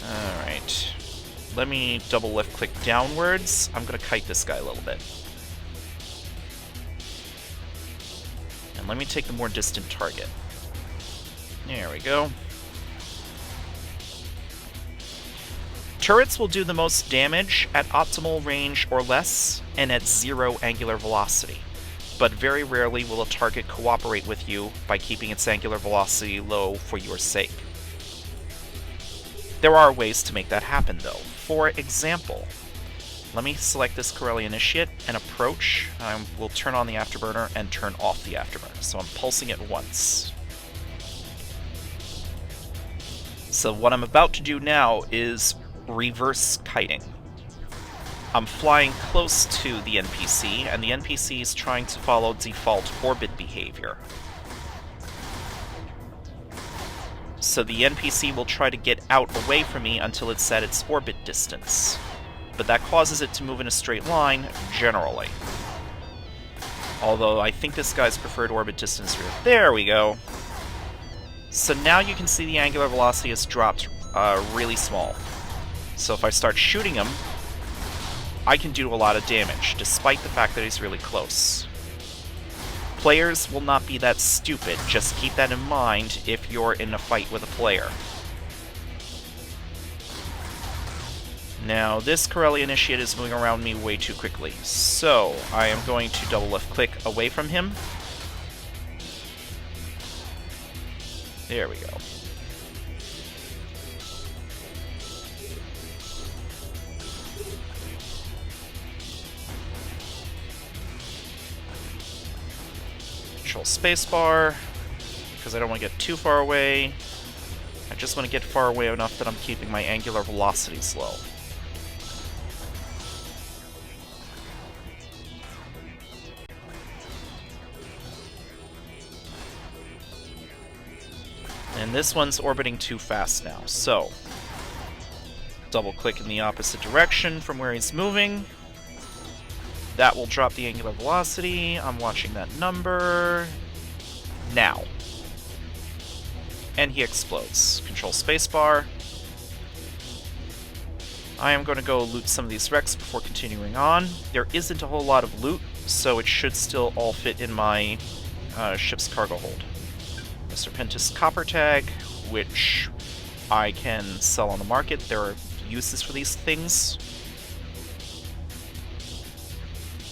Alright. Let me double left click downwards. I'm gonna kite this guy a little bit. And let me take the more distant target. There we go. Turrets will do the most damage at optimal range or less, and at 0 angular velocity. But very rarely will a target cooperate with you by keeping its angular velocity low for your sake. There are ways to make that happen, though. For example, let me select this Corelli Initiate and approach. I will turn on the afterburner and turn off the afterburner, so I'm pulsing it once. So what I'm about to do now is reverse kiting. I'm flying close to the NPC, and the NPC is trying to follow default orbit behavior. So the NPC will try to get out away from me until it's at its orbit distance. But that causes it to move in a straight line, generally. Although I think this guy's preferred orbit distance here. There we go. So now you can see the angular velocity has dropped really small. So if I start shooting him, I can do a lot of damage, despite the fact that he's really close. Players will not be that stupid, just keep that in mind if you're in a fight with a player. Now, this Corelli Initiate is moving around me way too quickly, so I am going to double left click away from him. There we go. Control spacebar, because I don't want to get too far away. I just want to get far away enough that I'm keeping my angular velocities low. this one's orbiting too fast now, so double-click in the opposite direction from where he's moving. That will drop the angular velocity. I'm watching that number. Now. And he explodes. Control spacebar. I am going to go loot some of these wrecks before continuing on. There isn't a whole lot of loot, so it should still all fit in my ship's cargo hold. A Serpentis copper tag, which I can sell on the market. There are uses for these things.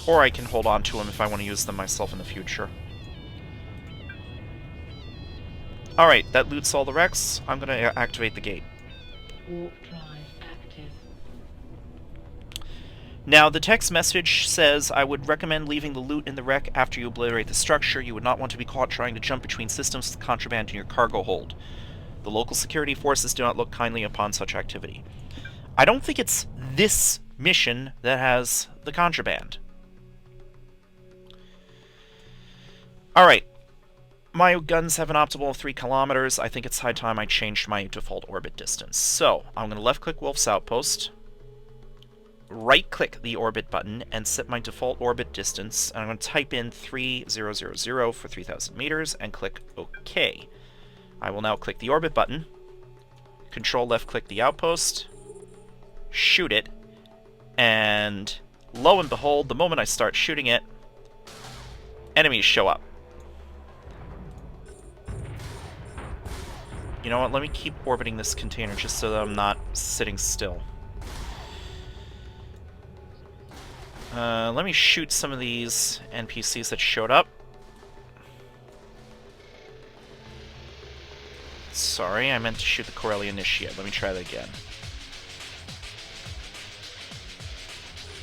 Or I can hold on to them if I want to use them myself in the future. Alright, that loots all the wrecks. I'm going to activate the gate. Warp drive active. Now, the text message says, I would recommend leaving the loot in the wreck after you obliterate the structure. You would not want to be caught trying to jump between systems with contraband in your cargo hold. The local security forces do not look kindly upon such activity. I don't think it's this mission that has the contraband. Alright. My guns have an optimal of 3 kilometers. I think it's high time I changed my default orbit distance. So, I'm going to left-click Wolf's Outpost, right-click the orbit button, and set my default orbit distance. And I'm going to type in 3000 for 3,000 meters, and click OK. I will now click the orbit button, control left-click the outpost, shoot it, and lo and behold, the moment I start shooting it, enemies show up. You know what, let me keep orbiting this container just so that I'm not sitting still. Let me shoot some of these NPCs that showed up. Sorry, I meant to shoot the Corellia Initiate. Let me try that again.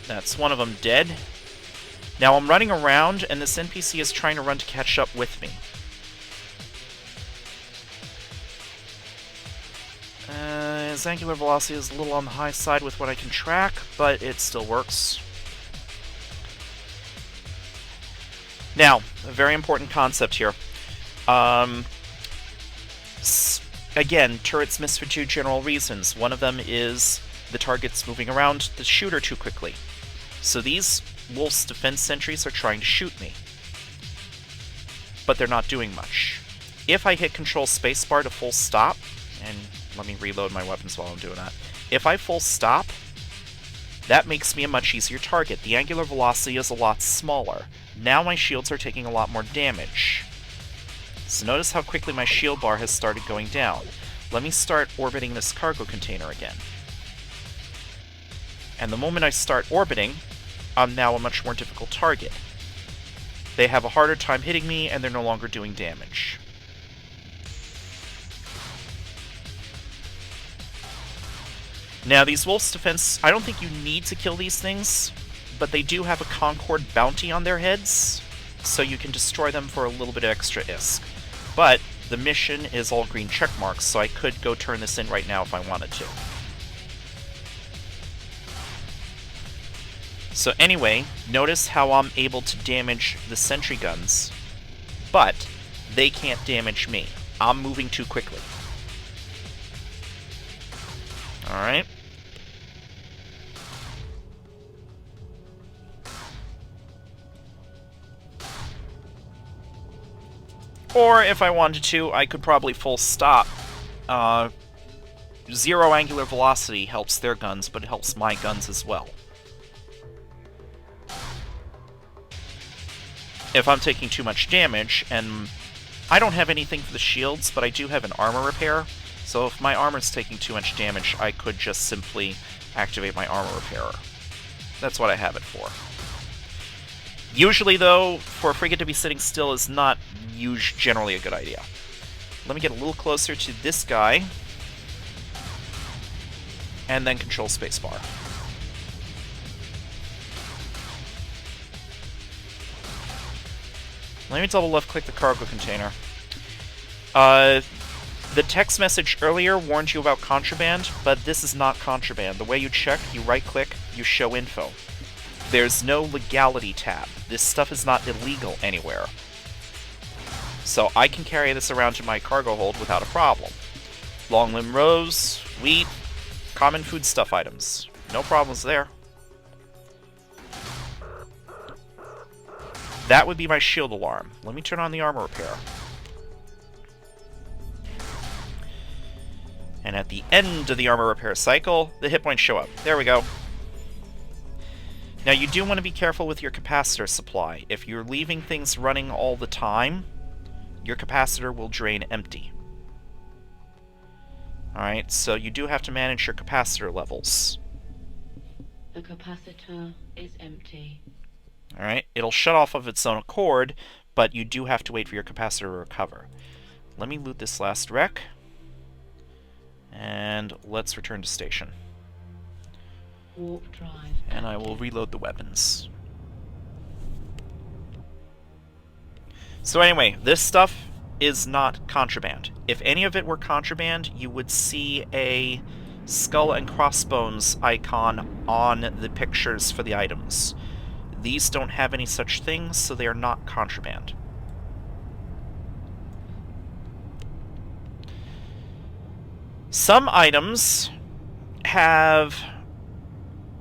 That's one of them dead. Now I'm running around, and this NPC is trying to run to catch up with me. His angular velocity is a little on the high side with what I can track, but it still works. Now, a very important concept here. Again, turrets miss for 2 general reasons. One of them is the target's moving around the shooter too quickly. So these Wolf's defense sentries are trying to shoot me, but they're not doing much. If I hit Control Spacebar to full stop, and let me reload my weapons while I'm doing that. If I full stop, that makes me a much easier target. The angular velocity is a lot smaller. Now my shields are taking a lot more damage. So notice how quickly my shield bar has started going down. Let me start orbiting this cargo container again. And the moment I start orbiting, I'm now a much more difficult target. They have a harder time hitting me, and they're no longer doing damage. Now, these Wolf's Defense, I don't think you need to kill these things, but they do have a Concord bounty on their heads, so you can destroy them for a little bit of extra ISK. But the mission is all green check marks, so I could go turn this in right now if I wanted to. So anyway, notice how I'm able to damage the sentry guns, but they can't damage me. I'm moving too quickly. Alright. Or, if I wanted to, I could probably full stop. 0 angular velocity helps their guns, but it helps my guns as well. If I'm taking too much damage, and I don't have anything for the shields, but I do have an armor repair, so if my armor's taking too much damage, I could just simply activate my armor repairer. That's what I have it for. Usually, though, for a frigate to be sitting still is not generally a good idea. Let me get a little closer to this guy, and then control spacebar. Let me double left-click the cargo container. The text message earlier warned you about contraband, but this is not contraband. The way you check, you right-click, you show info. There's no legality tab. This stuff is not illegal anywhere. So I can carry this around to my cargo hold without a problem. Long limb rose, wheat, common foodstuff items. No problems there. That would be my shield alarm. Let me turn on the armor repair. And at the end of the armor repair cycle, the hit points show up. There we go. Now you do want to be careful with your capacitor supply. If you're leaving things running all the time, your capacitor will drain empty. Alright, so you do have to manage your capacitor levels. The capacitor is empty. Alright, it'll shut off of its own accord, but you do have to wait for your capacitor to recover. Let me loot this last wreck. And let's return to station. Warp drive. And I will reload the weapons. So anyway, this stuff is not contraband. If any of it were contraband, you would see a skull and crossbones icon on the pictures for the items. These don't have any such things, so they are not contraband. Some items have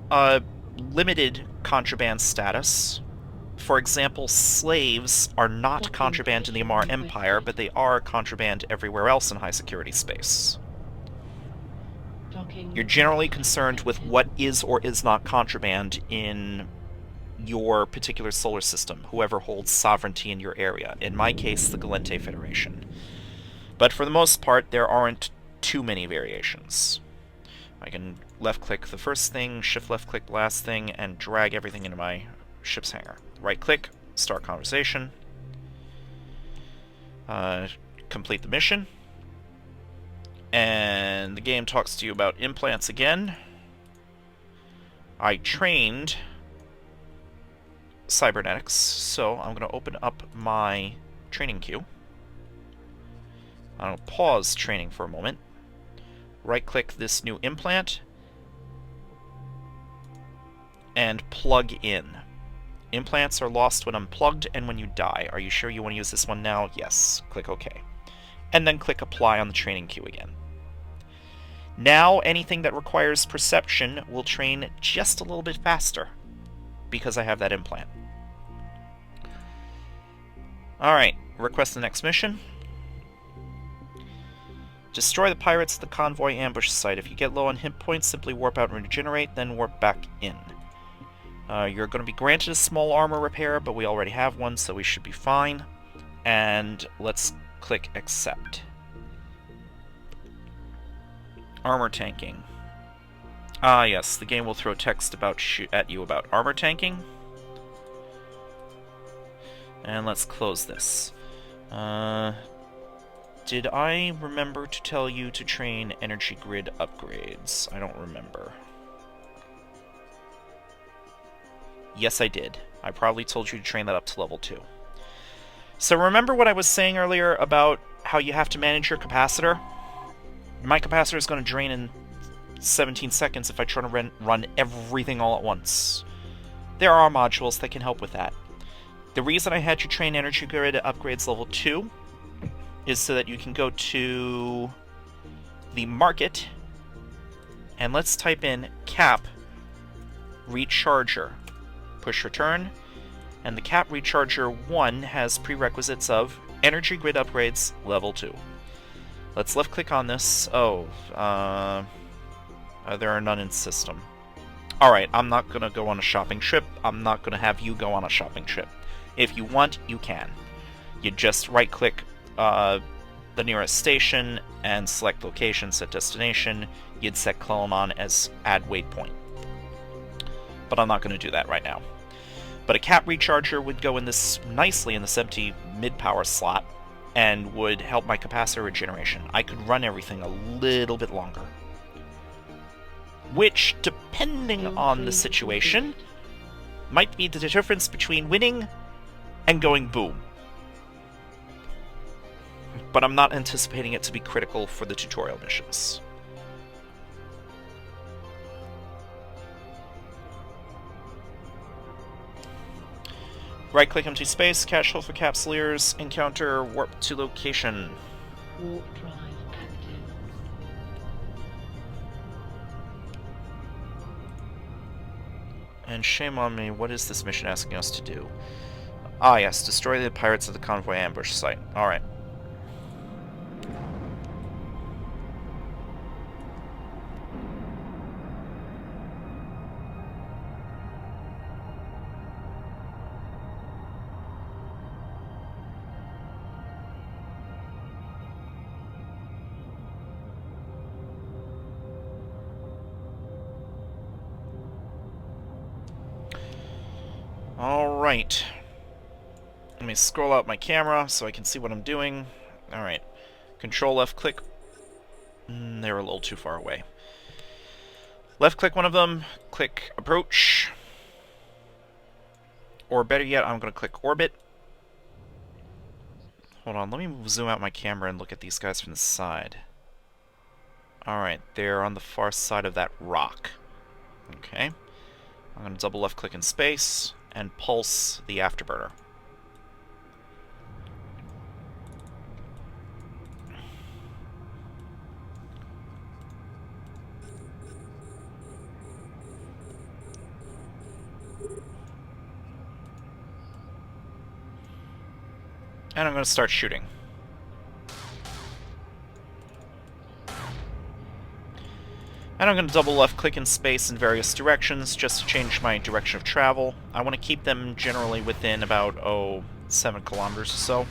a limited contraband status. For example, slaves are not contraband in the Amarr Empire, but they are contraband everywhere else in high security space. You're generally concerned with what is or is not contraband in your particular solar system, whoever holds sovereignty in your area. In my case, the Gallente Federation. But for the most part, there aren't too many variations. I can left-click the first thing, shift-left-click the last thing, and drag everything into my ship's hangar. Right-click, start conversation. Complete the mission. And the game talks to you about implants again. I trained cybernetics, so I'm going to open up my training queue. I'll pause training for a moment. Right-click this new implant and plug in. Implants are lost when unplugged and when you die. Are you sure you want to use this one now? Yes. Click OK. And then click Apply on the training queue again. Now anything that requires perception will train just a little bit faster because I have that implant. Alright, request the next mission. Destroy the pirates at the convoy ambush site. If you get low on hit points, simply warp out and regenerate, then warp back in. You're going to be granted a small armor repair, but we already have one, so we should be fine. And let's click Accept. Armor tanking. Ah, yes, the game will throw text at you about armor tanking. And let's close this. Did I remember to tell you to train energy grid upgrades? I don't remember. Yes, I did. I probably told you to train that up to level 2. So remember what I was saying earlier about how you have to manage your capacitor? My capacitor is going to drain in 17 seconds if I try to run everything all at once. There are modules that can help with that. The reason I had you train energy grid upgrades level 2 is so that you can go to the market and let's type in cap recharger. Push return, and the cap recharger 1 has prerequisites of energy grid upgrades level 2. Let's left click on this. There are none in system. Alright, I'm not going to go on a shopping trip. I'm not going to have you go on a shopping trip. If you want, you can. You just right click the nearest station and select location, set destination. You'd set clone on as add waypoint. But I'm not going to do that right now. But a cap recharger would go in this nicely in this empty mid-power slot and would help my capacitor regeneration. I could run everything a little bit longer. Which, depending on the situation, might be the difference between winning and going boom. But I'm not anticipating it to be critical for the tutorial missions. Right-click empty space, cache hold for capsuleers, encounter, warp to location. Warp drive active. And shame on me, what is this mission asking us to do? Ah yes, destroy the pirates of the convoy ambush site. Alright. Alright. Let me scroll out my camera so I can see what I'm doing. Alright. Control left click. They're a little too far away. Left click one of them, click approach. Or better yet, I'm going to click orbit. Hold on, let me zoom out my camera and look at these guys from the side. Alright, they're on the far side of that rock. Okay. I'm going to double left click in space and pulse the afterburner. And I'm going to start shooting. And I'm going to double left click in space in various directions just to change my direction of travel. I want to keep them generally within about, 7 kilometers or so.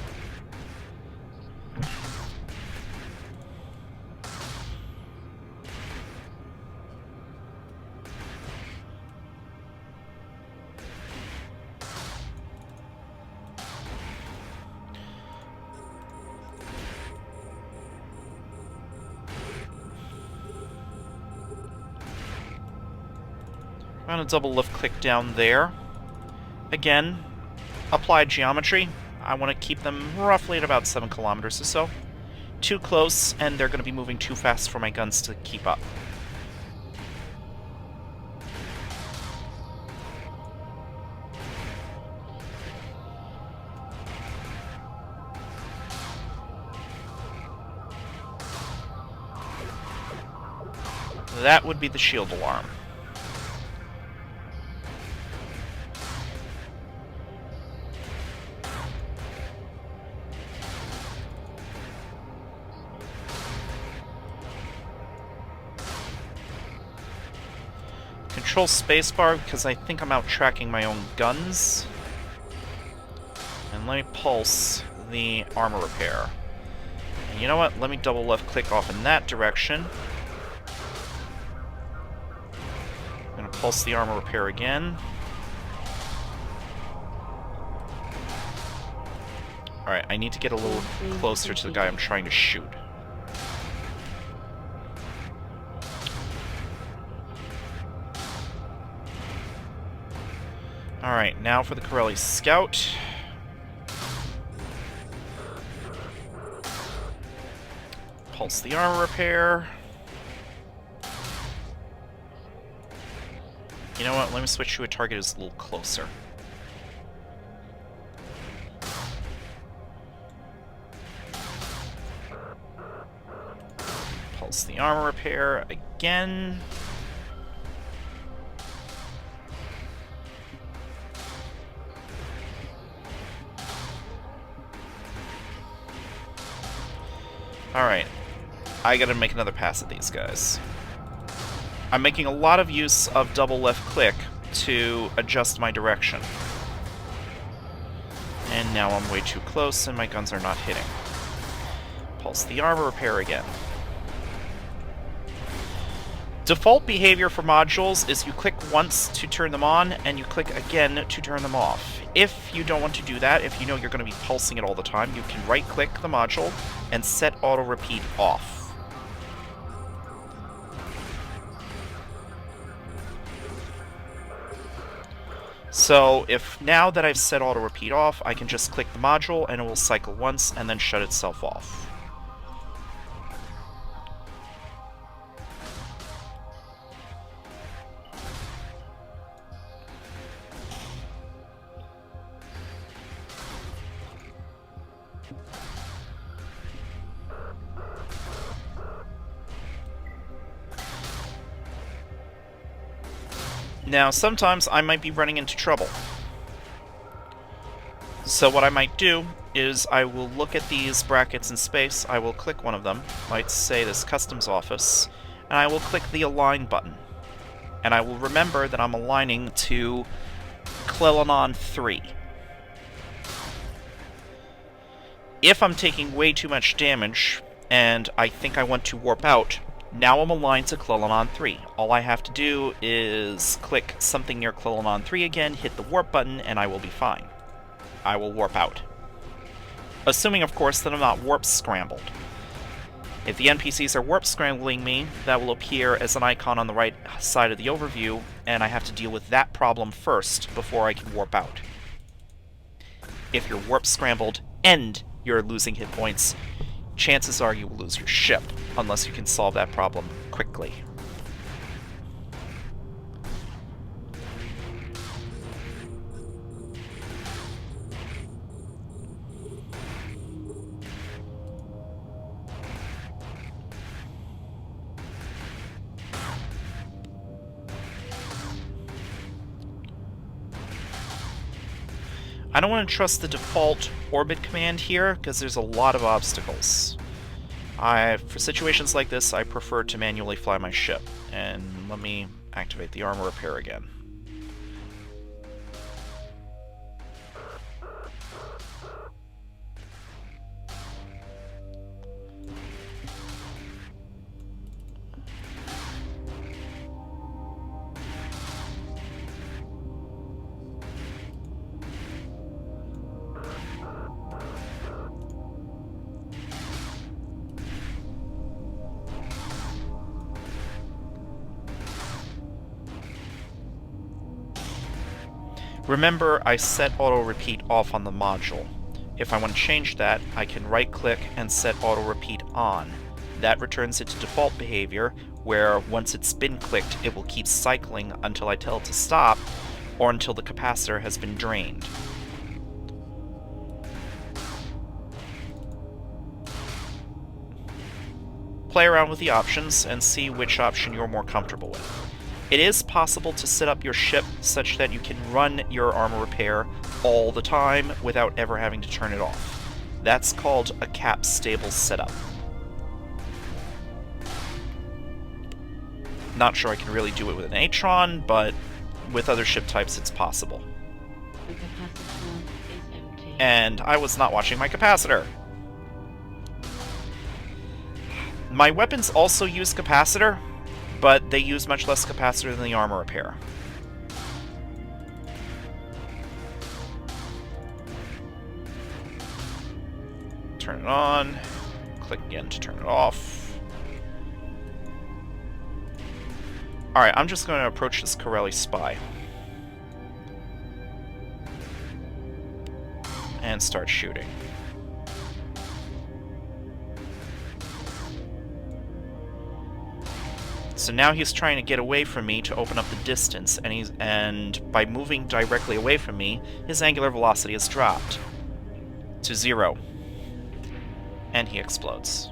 I'm going to double left click down there. Again, apply geometry. I want to keep them roughly at about 7 kilometers or so. Too close, and they're going to be moving too fast for my guns to keep up. That would be the shield alarm. Control spacebar because I think I'm out tracking my own guns. And let me pulse the armor repair. And you know what? Let me double left click off in that direction. I'm going to pulse the armor repair again. Alright, I need to get a little closer to the guy I'm trying to shoot. Alright, now for the Corelli Scout. Pulse the armor repair. You know what? Let me switch to a target that's a little closer. Pulse the armor repair again. Alright. I gotta make another pass at these guys. I'm making a lot of use of double left click to adjust my direction. And now I'm way too close and my guns are not hitting. Pulse the armor repair again. Default behavior for modules is you click once to turn them on, and you click again to turn them off. If you don't want to do that, if you know you're going to be pulsing it all the time, you can right-click the module and set auto-repeat off. So, if now that I've set auto-repeat off, I can just click the module and it will cycle once and then shut itself off. Now, sometimes I might be running into trouble. So what I might do is I will look at these brackets in space, I will click one of them, might say this Customs Office, and I will click the Align button. And I will remember that I'm aligning to Clelanon 3. If I'm taking way too much damage, and I think I want to warp out, now I'm aligned to Clelanon 3. All I have to do is click something near Clelanon 3 again, hit the warp button, and I will be fine. I will warp out. Assuming, of course, that I'm not warp scrambled. If the NPCs are warp scrambling me, that will appear as an icon on the right side of the overview, and I have to deal with that problem first before I can warp out. If you're warp scrambled and you're losing hit points, chances are you will lose your ship, unless you can solve that problem quickly. I don't want to trust the default orbit command here, because there's a lot of obstacles. For situations like this, I prefer to manually fly my ship. And let me activate the armor repair again. Remember, I set auto-repeat off on the module. If I want to change that, I can right-click and set auto-repeat on. That returns it to default behavior, where once it's been clicked, it will keep cycling until I tell it to stop, or until the capacitor has been drained. Play around with the options and see which option you're more comfortable with. It is possible to set up your ship such that you can run your armor repair all the time without ever having to turn it off. That's called a cap stable setup. Not sure I can really do it with an Atron, but with other ship types it's possible. The capacitor is empty. And I was not watching my capacitor. My weapons also use capacitor, but they use much less capacitor than the armor repair. Turn it on. Click again to turn it off. Alright, I'm just going to approach this Corelli spy. And start shooting. So now he's trying to get away from me to open up the distance, and by moving directly away from me, his angular velocity has dropped to 0. And he explodes.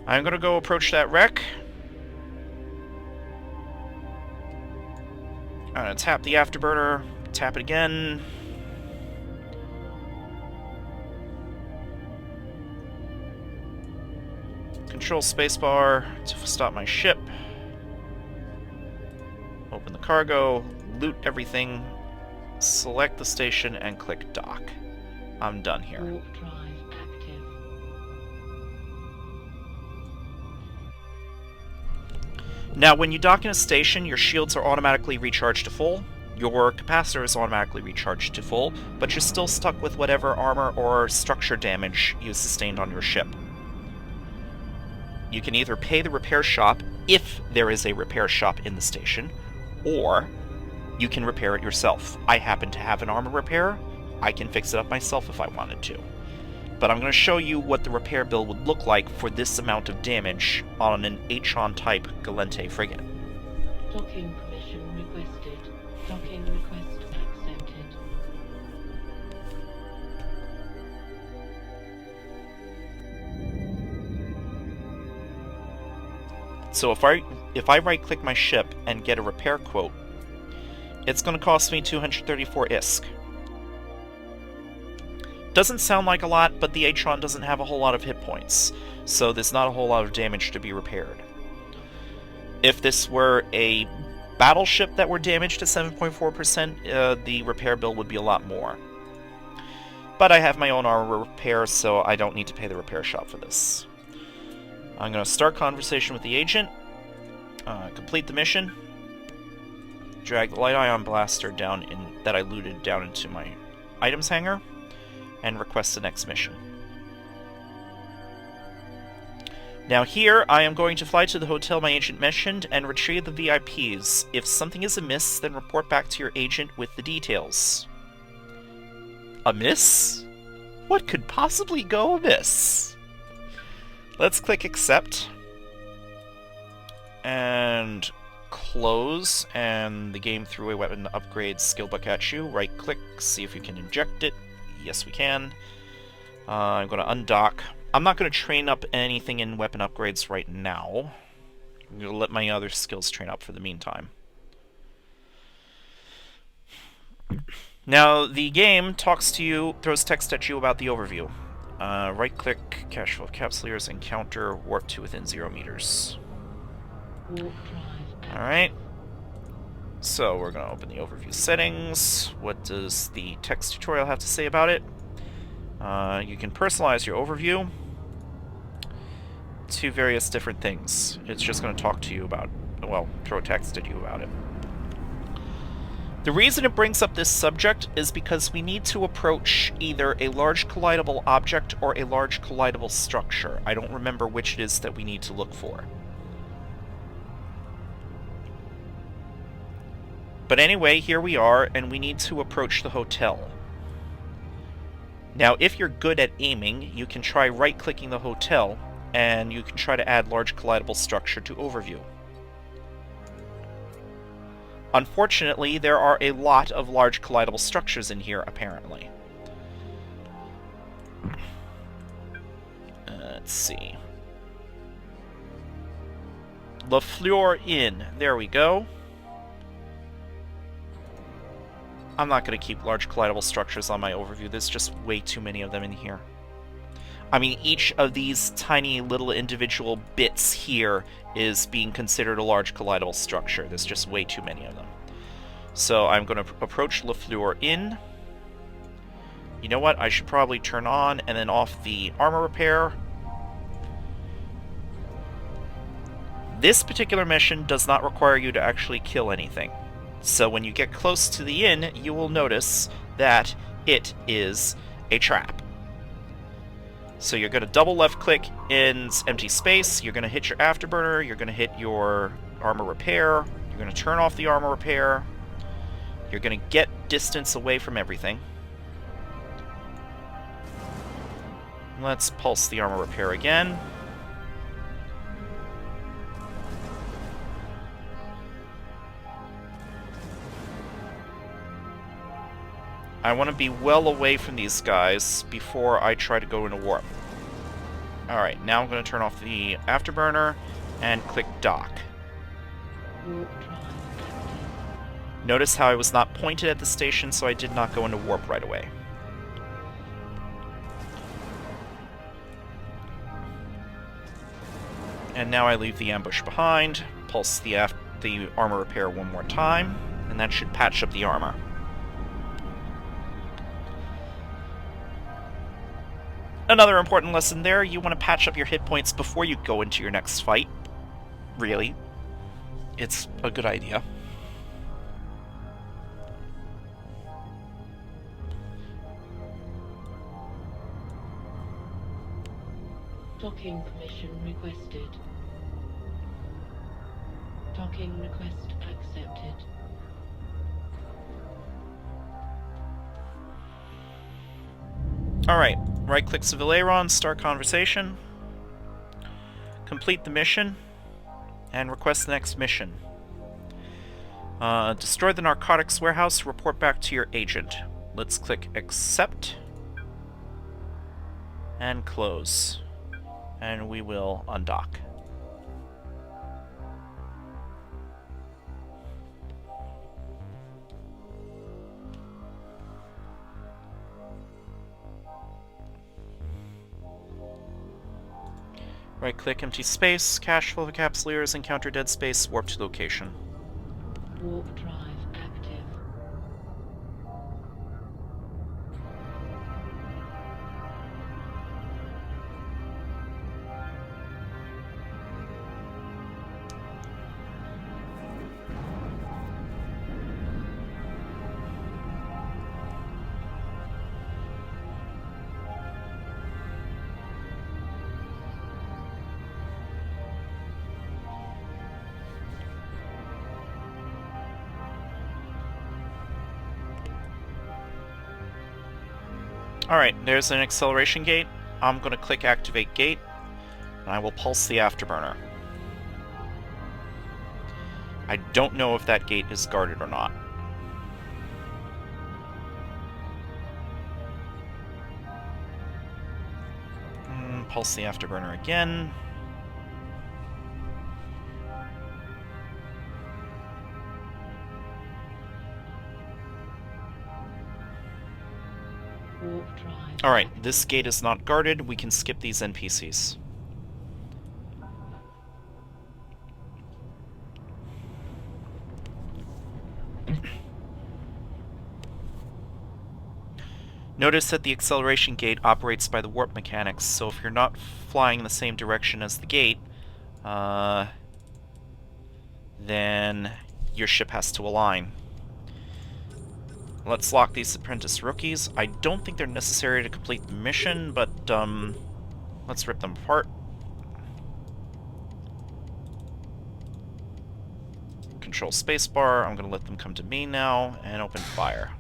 I'm gonna go approach that wreck. I'm gonna tap the afterburner, tap it again. Control spacebar to stop my ship. Open the cargo, loot everything, select the station, and click dock. I'm done here. Warp drive active. Now, when you dock in a station, your shields are automatically recharged to full, your capacitor is automatically recharged to full, but you're still stuck with whatever armor or structure damage you sustained on your ship. You can either pay the repair shop, if there is a repair shop in the station, or you can repair it yourself. I happen to have an armor repair. I can fix it up myself if I wanted to. But I'm going to show you what the repair bill would look like for this amount of damage on an Atron-type Gallente frigate. Docking permission requested. Docking request accepted. So if I right-click my ship and get a repair quote It's going to cost me 234 ISK. Doesn't sound like a lot, but the Atron doesn't have a whole lot of hit points, so there's not a whole lot of damage to be repaired. If this were a battleship that were damaged to 7.4%, the repair bill would be a lot more. But I have my own armor repair, so I don't need to pay the repair shop for this. I'm going to start conversation with the agent, complete the mission, drag the light ion blaster down that I looted down into my items hanger, and request the next mission. Now here, I am going to fly to the hotel my agent mentioned and retrieve the VIPs. If something is amiss, then report back to your agent with the details. Amiss? What could possibly go amiss? Let's click accept. And close, and the game threw a weapon upgrade skill book at you. Right click, see if you can inject it. Yes, we can. I'm going to undock. I'm not going to train up anything in weapon upgrades right now. I'm going to let my other skills train up for the meantime. Now, the game talks to you, throws text at you about the overview. Right-click, cache full of capsuleers, encounter, warp to within 0 meters. Alright. So, we're going to open the overview settings. What does the text tutorial have to say about it? You can personalize your overview to various different things. It's just going to talk to you about, well, throw text at you about it. The reason it brings up this subject is because we need to approach either a large collidable object or a large collidable structure. I don't remember which it is that we need to look for. But anyway, here we are, and we need to approach the hotel. Now, if you're good at aiming, you can try right-clicking the hotel, and you can try to add large collidable structure to overview. Unfortunately, there are a lot of large collidable structures in here, apparently. Let's see. La Fleur Inn. There we go. I'm not going to keep large collidable structures on my overview. There's just way too many of them in here. I mean, each of these tiny little individual bits here is being considered a large collidable structure. There's just way too many of them. So I'm going to approach La Fleur Inn. You know what? I should probably turn on and then off the armor repair. This particular mission does not require you to actually kill anything. So when you get close to the inn, you will notice that it is a trap. So you're going to double left click in empty space, you're going to hit your afterburner, you're going to hit your armor repair, you're going to turn off the armor repair, you're going to get distance away from everything. Let's pulse the armor repair again. I want to be well away from these guys before I try to go into warp. Alright, now I'm going to turn off the afterburner and click dock. Notice how I was not pointed at the station, so I did not go into warp right away. And now I leave the ambush behind, pulse the armor repair one more time, and that should patch up the armor. Another important lesson there, you want to patch up your hit points before you go into your next fight. Really. It's a good idea. Docking permission requested. Docking request accepted. Alright, right-click Civileiron, start conversation, complete the mission, and request the next mission. Destroy the narcotics warehouse, report back to your agent. Let's click accept, and close. And we will undock. Right-click empty space, cache full of encapsulators, encounter dead space, warp to location. Warp drive active. Alright, there's an acceleration gate. I'm going to click activate gate, and I will pulse the afterburner. I don't know if that gate is guarded or not. Pulse the afterburner again. Warp drive. Alright, this gate is not guarded. We can skip these NPCs. Notice that the acceleration gate operates by the warp mechanics, so if you're not flying in the same direction as the gate, then your ship has to align. Let's lock these apprentice rookies. I don't think they're necessary to complete the mission, but let's rip them apart. Control spacebar. I'm going to let them come to me now and open fire.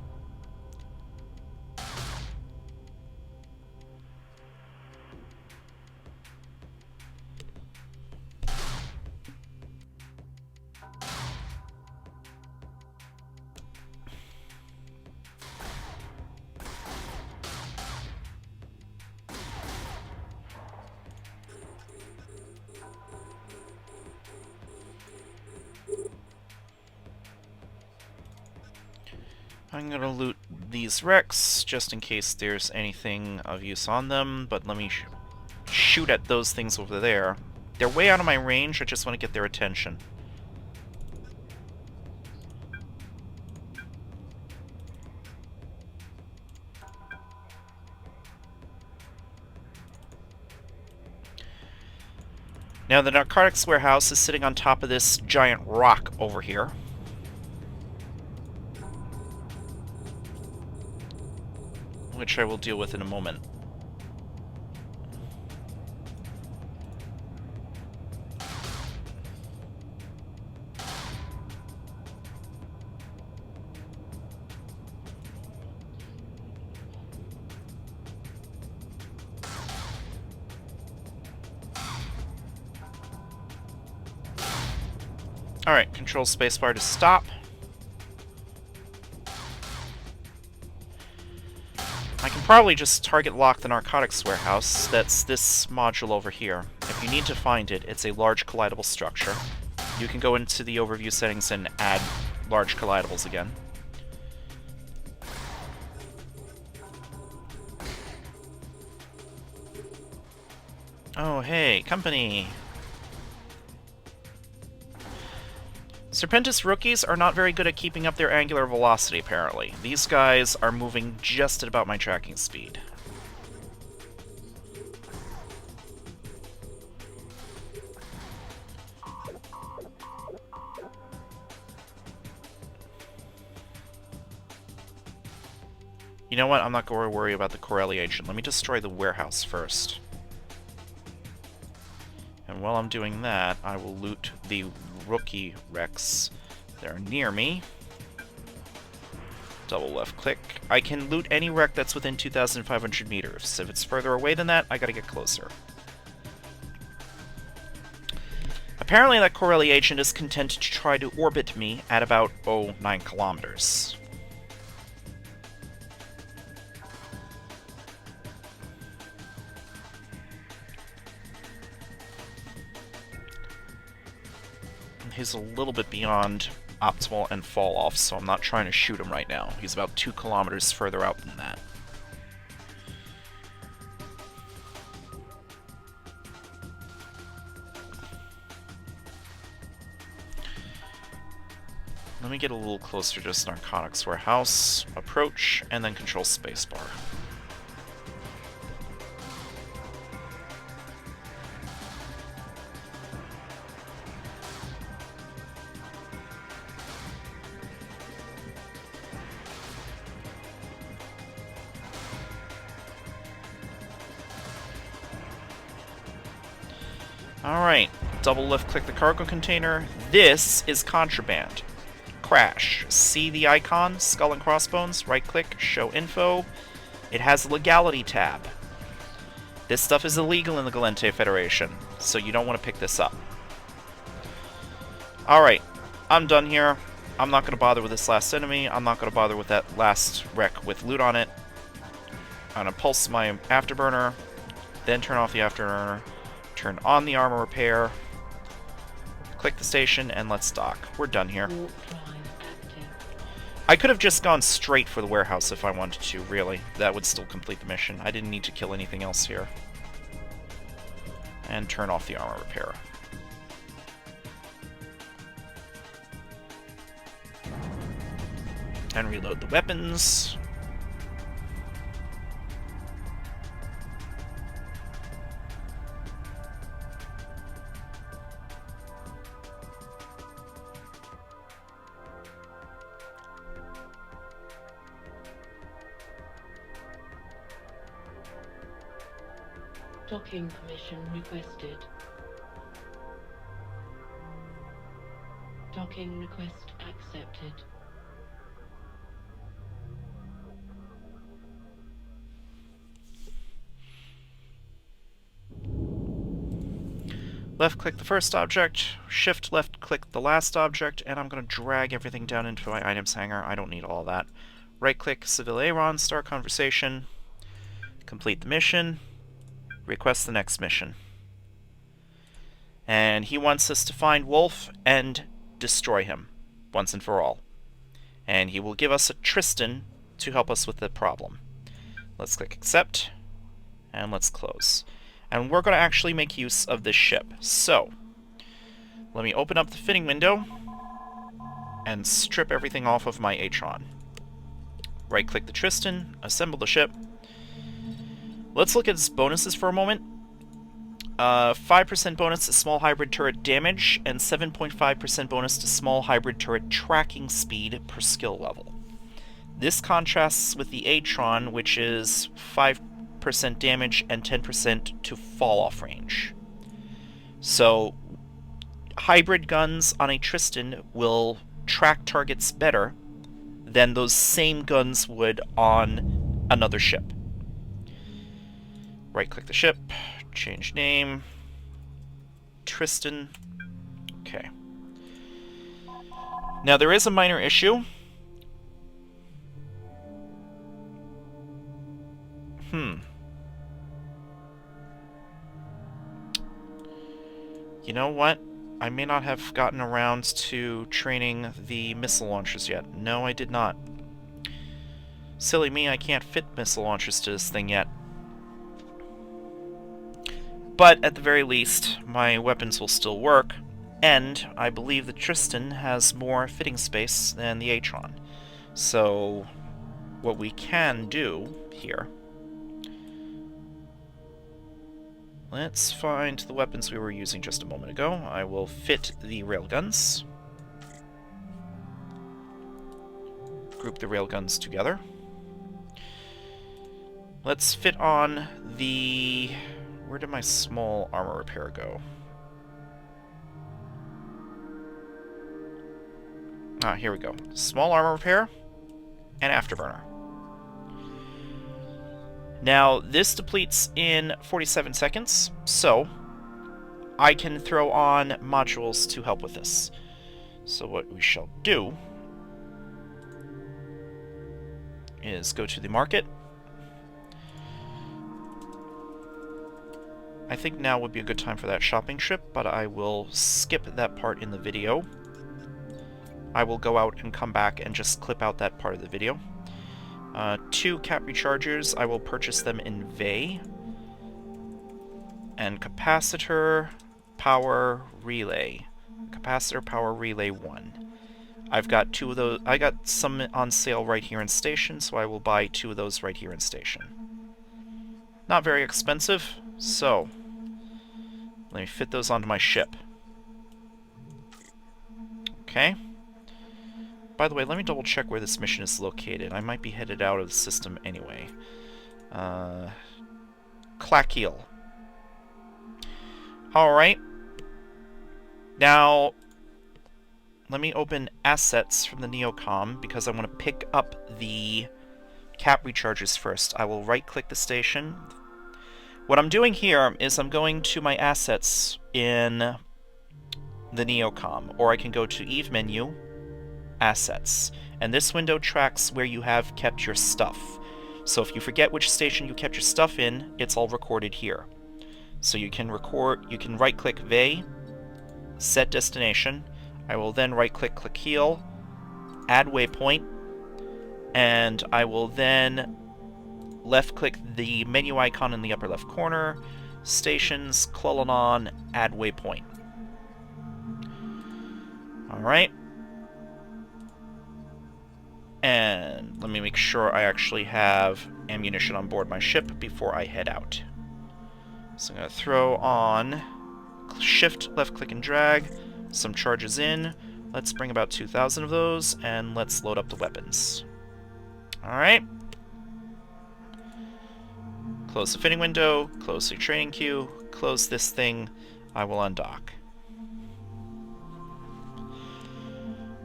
I'm gonna loot these wrecks, just in case there's anything of use on them, but let me shoot at those things over there. They're way out of my range, I just want to get their attention. Now the narcotics warehouse is sitting on top of this giant rock over here. Which I will deal with in a moment. Alright, control spacebar to stop. I can probably just target lock the narcotics warehouse. That's this module over here. If you need to find it, it's a large collidable structure. You can go into the overview settings and add large collidables again. Oh, hey, company! Serpentis rookies are not very good at keeping up their angular velocity, apparently. These guys are moving just at about my tracking speed. You know what? I'm not going to worry about the Corelli agent. Let me destroy the warehouse first. And while I'm doing that, I will loot the rookie wrecks that are near me. Double left click. I can loot any wreck that's within 2,500 meters. If it's further away than that, I gotta get closer. Apparently that Corelli agent is content to try to orbit me at about, 9 kilometers. He's a little bit beyond optimal and fall off, so I'm not trying to shoot him right now. He's about 2 kilometers further out than that. Let me get a little closer to this narcotics warehouse. Approach, and then control spacebar. Alright, double left click the cargo container. This is contraband. Crash. See the icon, skull and crossbones, right click, show info. It has a legality tab. This stuff is illegal in the Gallente Federation, so you don't want to pick this up. Alright, I'm done here. I'm not going to bother with this last enemy. I'm not going to bother with that last wreck with loot on it. I'm going to pulse my afterburner, then turn off the afterburner. Turn on the armor repair, click the station, and let's dock. We're done here. Warp drive active. I could have just gone straight for the warehouse if I wanted to, really. That would still complete the mission. I didn't need to kill anything else here. And turn off the armor repair. And reload the weapons. Docking permission requested. Docking request accepted. Left click the first object, shift left click the last object, and I'm going to drag everything down into my items hanger. I don't need all that. Right click Civil Aeron, start conversation, complete the mission, request the next mission. And he wants us to find Wolf and destroy him once and for all. And he will give us a Tristan to help us with the problem. Let's click accept, and let's close. And we're going to actually make use of this ship. So, let me open up the fitting window and strip everything off of my Atron. Right click the Tristan, assemble the ship. Let's look at its bonuses for a moment. 5% bonus to small hybrid turret damage, and 7.5% bonus to small hybrid turret tracking speed per skill level. This contrasts with the Atron, which is 5% damage and 10% to fall-off range. So, hybrid guns on a Tristan will track targets better than those same guns would on another ship. Right-click the ship, change name, Tristan. Okay. Now there is a minor issue. You know what? I may not have gotten around to training the missile launchers yet. No, I did not. Silly me, I can't fit missile launchers to this thing yet. But at the very least, my weapons will still work, and I believe the Tristan has more fitting space than the Atron. So, what we can do here... Let's find the weapons we were using just a moment ago. I will fit the railguns. Group the railguns together. Let's fit on the... Where did my small armor repair go? Ah, here we go. Small armor repair and afterburner. Now, this depletes in 47 seconds, so I can throw on modules to help with this. So what we shall do is go to the market. I think now would be a good time for that shopping trip, but I will skip that part in the video. I will go out and come back and just clip out that part of the video. 2 cap rechargers, I will purchase them in Vey. And capacitor power relay. Capacitor power relay 1. I've got 2 of those. I got some on sale right here in station, so I will buy 2 of those right here in station. Not very expensive, so let me fit those onto my ship. Okay. By the way, let me double check where this mission is located. I might be headed out of the system anyway. Clackeel. Alright. Now, let me open assets from the Neocom because I want to pick up the cap recharges first. I will right-click the station. What I'm doing here is I'm going to my assets in the Neocom, or I can go to Eve menu, assets, and this window tracks where you have kept your stuff. So if you forget which station you kept your stuff in, it's all recorded here. So you can right-click Vey, set destination. I will then right-click Clackeel, add waypoint, and I will then left-click the menu icon in the upper left corner, stations, Clolanon, add waypoint. Alright. And let me make sure I actually have ammunition on board my ship before I head out. So I'm going to throw on shift, left click and drag, some charges in. Let's bring about 2,000 of those, and let's load up the weapons. Alright. Close the fitting window, close the training queue, close this thing, I will undock.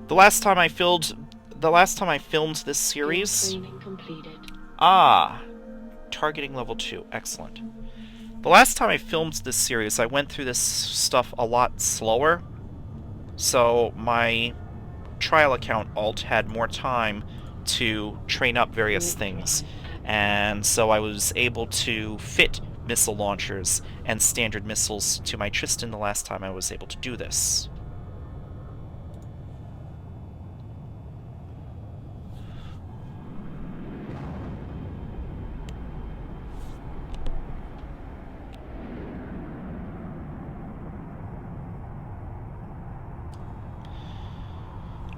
The last time I filmed this series... Training completed. Ah! Targeting level 2. Excellent. The last time I filmed this series, I went through this stuff a lot slower. So my trial account alt had more time to train up various things. And so I was able to fit missile launchers and standard missiles to my Tristan the last time I was able to do this.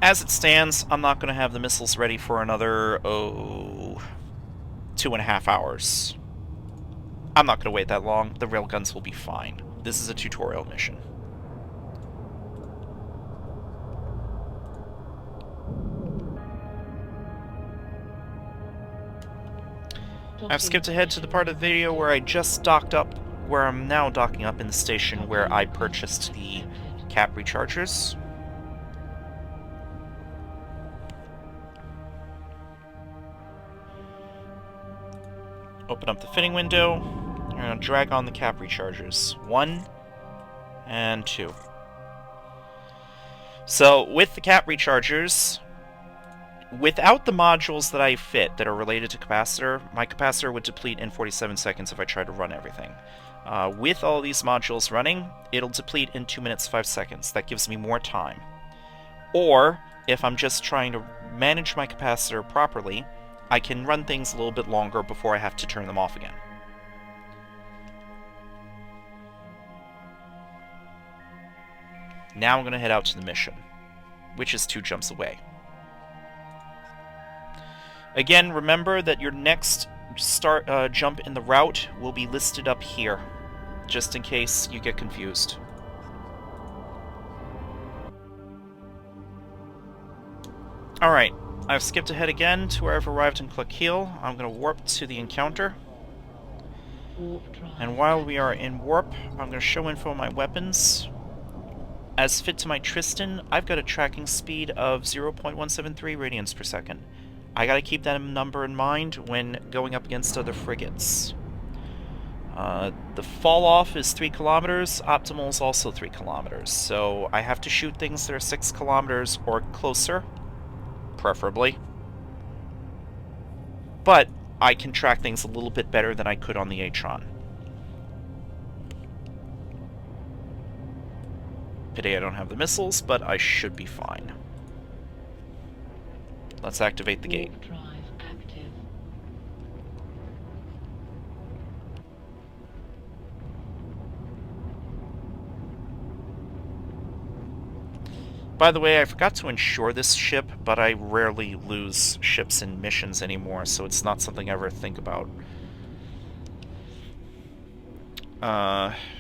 As it stands, I'm not going to have the missiles ready for another, 2.5 hours. I'm not going to wait that long. The railguns will be fine. This is a tutorial mission. I've skipped ahead to the part of the video where I just docked up, where I'm now docking up in the station where I purchased the cap rechargers. Open up the fitting window, and I'm going to drag on the cap rechargers. 1 and 2. So, with the cap rechargers, without the modules that I fit that are related to capacitor, my capacitor would deplete in 47 seconds if I tried to run everything. With all these modules running, it'll deplete in 2 minutes 5 seconds. That gives me more time. Or, if I'm just trying to manage my capacitor properly, I can run things a little bit longer before I have to turn them off again. Now I'm going to head out to the mission, which is 2 jumps away. Again, remember that your next jump in the route will be listed up here, just in case you get confused. Alright. I've skipped ahead again to where I've arrived in Clackeel. I'm going to warp to the encounter. And while we are in warp, I'm going to show info on my weapons. As fit to my Tristan, I've got a tracking speed of 0.173 radians per second. I gotta keep that number in mind when going up against other frigates. The fall off is 3 kilometers, optimal is also 3 kilometers, so I have to shoot things that are 6 kilometers or closer. Preferably. But I can track things a little bit better than I could on the Atron. Pity I don't have the missiles, but I should be fine. Let's activate the gate. Warp drive active. By the way, I forgot to insure this ship, but I rarely lose ships in missions anymore, so it's not something I ever think about.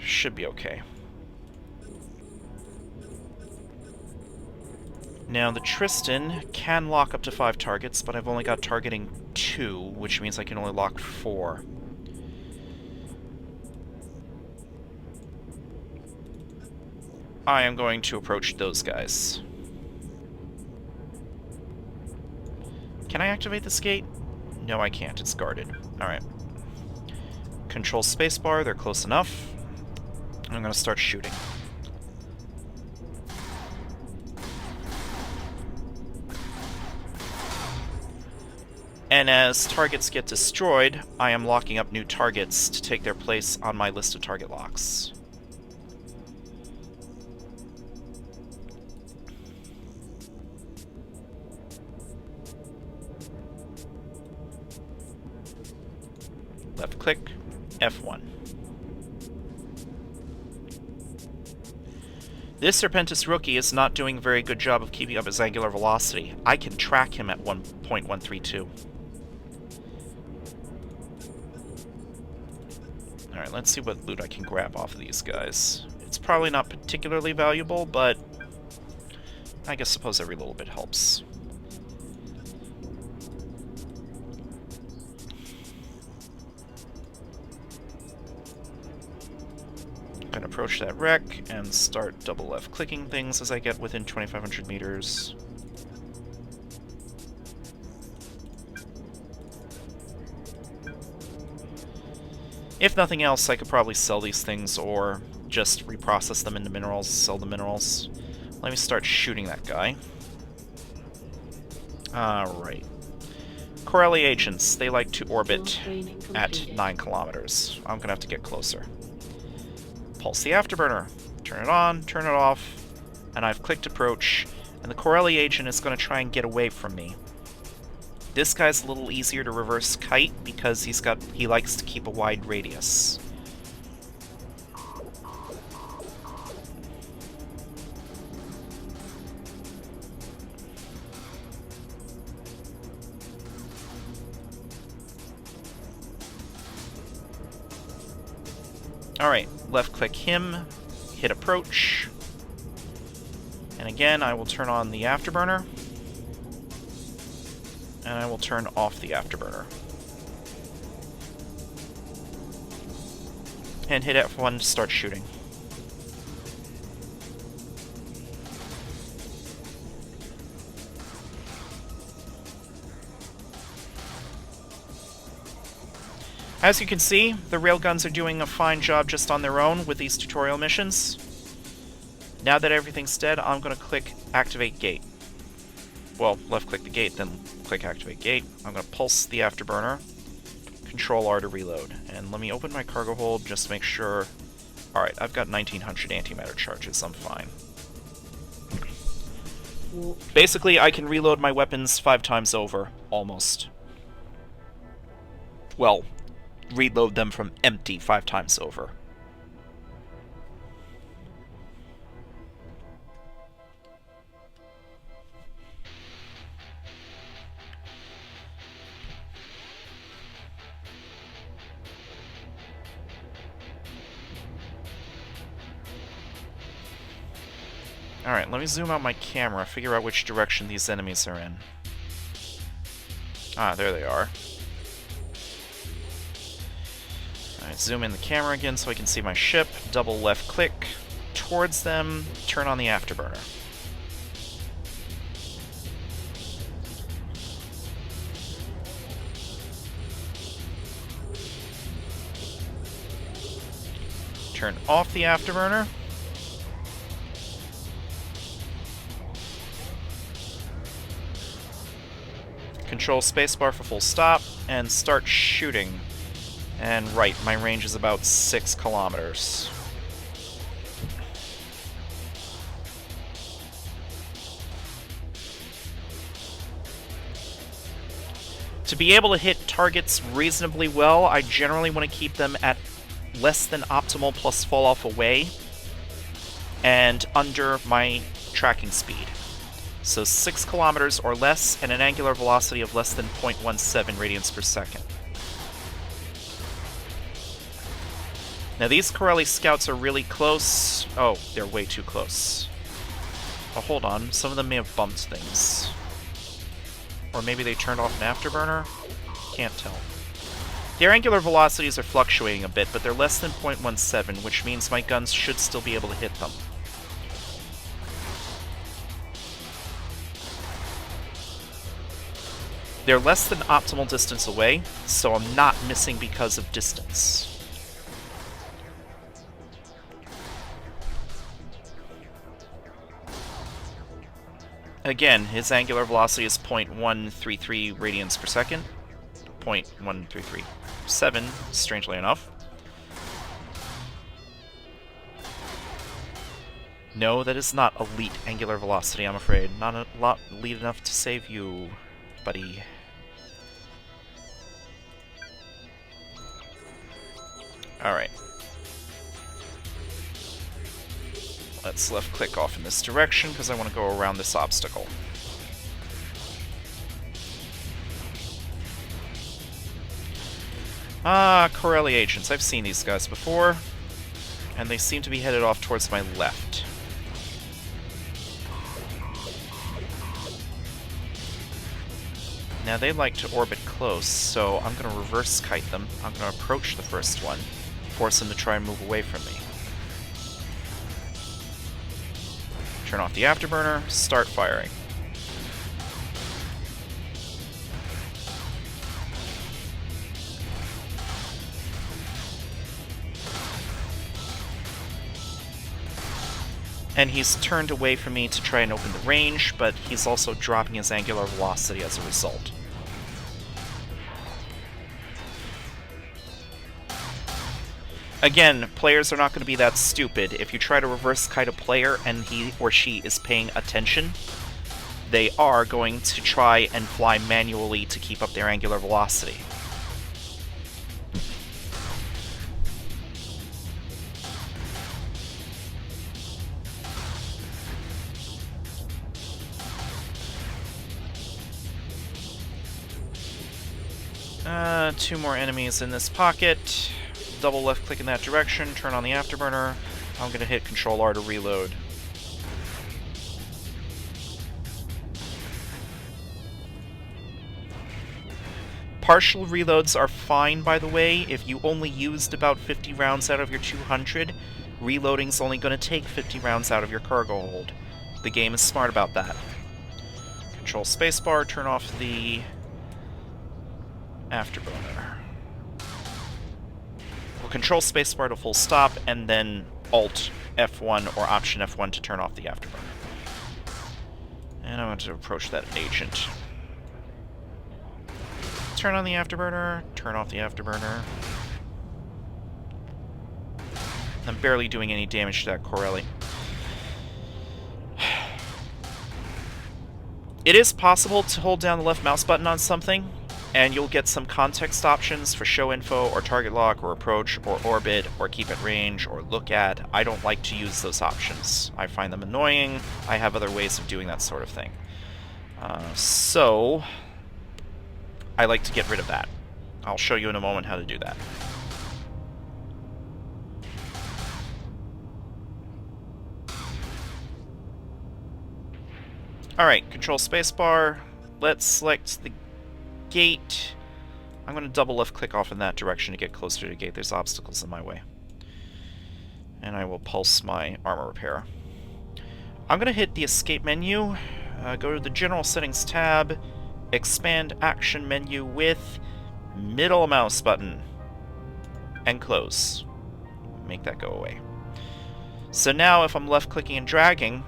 Should be okay. Now, the Tristan can lock up to 5 targets, but I've only got targeting 2, which means I can only lock 4. I am going to approach those guys. Can I activate this gate? No, I can't. It's guarded. Alright. Control spacebar. They're close enough. I'm going to start shooting. And as targets get destroyed, I am locking up new targets to take their place on my list of target locks. Left click, F1. This Serpentis rookie is not doing a very good job of keeping up his angular velocity. I can track him at 1.132. Alright, let's see what loot I can grab off of these guys. It's probably not particularly valuable, but I guess suppose every little bit helps. I'm gonna approach that wreck and start double left clicking things as I get within 2,500 meters. If nothing else, I could probably sell these things or just reprocess them into minerals, sell the minerals. Let me start shooting that guy. Alright. Corelli agents, they like to orbit at 9 kilometers. I'm gonna have to get closer. Pulse the afterburner. Turn it on, turn it off, and I've clicked approach, and the Corelli agent is going to try and get away from me. This guy's a little easier to reverse kite because he likes to keep a wide radius. Alright, left click him, hit approach, and again I will turn on the afterburner, and I will turn off the afterburner. And hit F1 to start shooting. As you can see, the railguns are doing a fine job just on their own with these tutorial missions. Now that everything's dead, I'm going to click Activate Gate. Well, left-click the gate, then click Activate Gate. I'm going to pulse the afterburner, Control-R to reload. And let me open my cargo hold just to make sure... Alright, I've got 1900 antimatter charges, I'm fine. Basically, I can reload my weapons 5 times over, almost. Well, reload them from empty 5 times over. Alright, let me zoom out my camera, figure out which direction these enemies are in. Ah, there they are. Alright, zoom in the camera again so I can see my ship, double left click towards them, turn on the afterburner. Turn off the afterburner. Control spacebar for full stop, and start shooting. And right, my range is about 6 kilometers. To be able to hit targets reasonably well, I generally want to keep them at less than optimal plus fall off away, and under my tracking speed. So 6 kilometers or less and an angular velocity of less than 0.17 radians per second. Now these Corelli scouts are really close. Oh, they're way too close. Oh, hold on. Some of them may have bumped things. Or maybe they turned off an afterburner? Can't tell. Their angular velocities are fluctuating a bit, but they're less than 0.17, which means my guns should still be able to hit them. They're less than optimal distance away, so I'm not missing because of distance. Again, his angular velocity is 0.133 radians per second. 0.1337, strangely enough. No, that is not elite angular velocity, I'm afraid. Not a lot elite enough to save you, buddy. Alright. Let's left click off in this direction because I want to go around this obstacle. Ah, Corelli agents. I've seen these guys before, and they seem to be headed off towards my left. Now they like to orbit close, so I'm going to reverse kite them. I'm going to approach the first one, force them to try and move away from me. Turn off the afterburner, start firing. And he's turned away from me to try and open the range, but he's also dropping his angular velocity as a result. Again, players are not going to be that stupid. If you try to reverse kite a player and he or she is paying attention, they are going to try and fly manually to keep up their angular velocity. Two more enemies in this pocket. Double left click in that direction, turn on the afterburner. I'm gonna hit Control R to reload. Partial reloads are fine, by the way. If you only used about 50 rounds out of your 200, reloading's only gonna take 50 rounds out of your cargo hold. The game is smart about that. Control spacebar, turn off the afterburner. We'll control spacebar to full stop, and then Alt F1 or Option F1 to turn off the afterburner. And I want to approach that agent. Turn on the afterburner, turn off the afterburner. I'm barely doing any damage to that Corelli. It is possible to hold down the left mouse button on something, and you'll get some context options for show info, or target lock, or approach, or orbit, or keep at range, or look at. I don't like to use those options. I find them annoying. I have other ways of doing that sort of thing. So, I like to get rid of that. I'll show you in a moment how to do that. Alright, control spacebar. Let's select the gate. I'm going to double left click off in that direction to get closer to the gate. There's obstacles in my way. And I will pulse my armor repair. I'm going to hit the escape menu, go to the general settings tab, expand action menu with middle mouse button, and close. Make that go away. So now if I'm left clicking and dragging,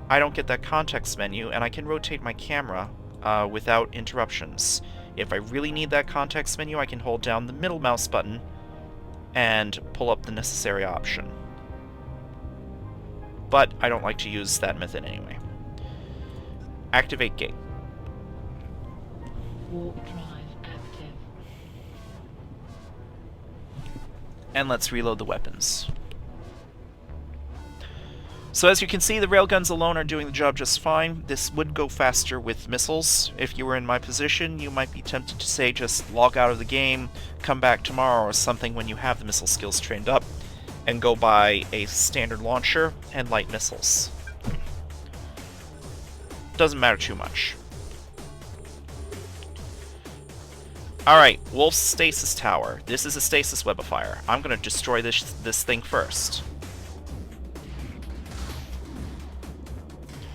I don't get that context menu, and I can rotate my camera without interruptions. If I really need that context menu, I can hold down the middle mouse button and pull up the necessary option. But I don't like to use that method anyway. Activate gate. Warp drive active. And let's reload the weapons. So as you can see, the railguns alone are doing the job just fine. This would go faster with missiles. If you were in my position, you might be tempted to say just log out of the game, come back tomorrow or something when you have the missile skills trained up, and go buy a standard launcher and light missiles. Doesn't matter too much. Alright, Wolf's Stasis Tower. This is a stasis webifier. I'm going to destroy this thing first.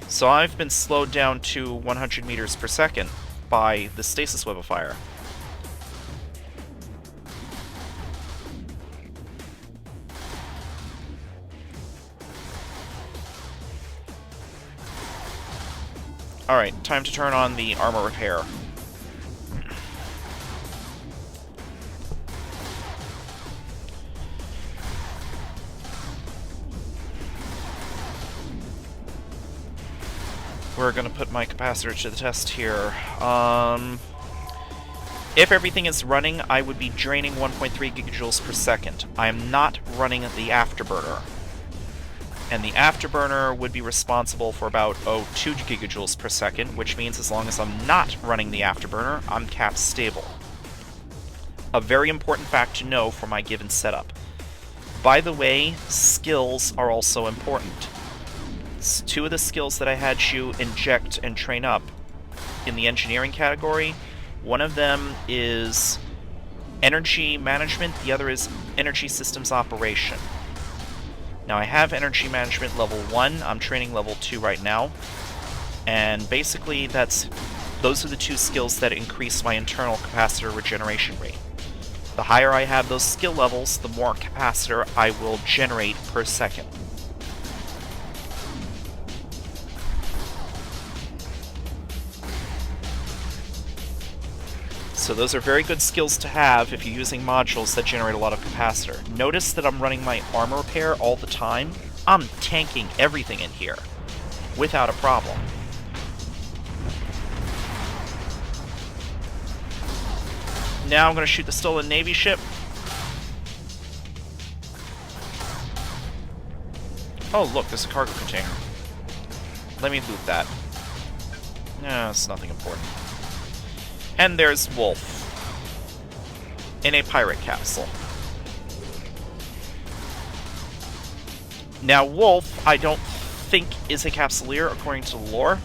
So I've been slowed down to 100 meters per second by the stasis webifier. Alright, time to turn on the armor repair. We're going to put my capacitor to the test here. If everything is running, I would be draining 1.3 gigajoules per second. I am not running the afterburner. And the afterburner would be responsible for about, 2 gigajoules per second, which means as long as I'm not running the afterburner, I'm capped stable. A very important fact to know for my given setup. By the way, skills are also important. Two of the skills that I had you inject and train up in the engineering category, one of them is energy management, the other is energy systems operation. Now I have energy management level 1, I'm training level 2 right now, and basically those are the two skills that increase my internal capacitor regeneration rate. The higher I have those skill levels, the more capacitor I will generate per second. So those are very good skills to have if you're using modules that generate a lot of capacitor. Notice that I'm running my armor repair all the time. I'm tanking everything in here without a problem. Now I'm going to shoot the stolen Navy ship. Oh look, there's a cargo container. Let me loot that. No, it's nothing important. And there's Wolf in a pirate capsule. Now Wolf, I don't think is a capsuleer according to the lore,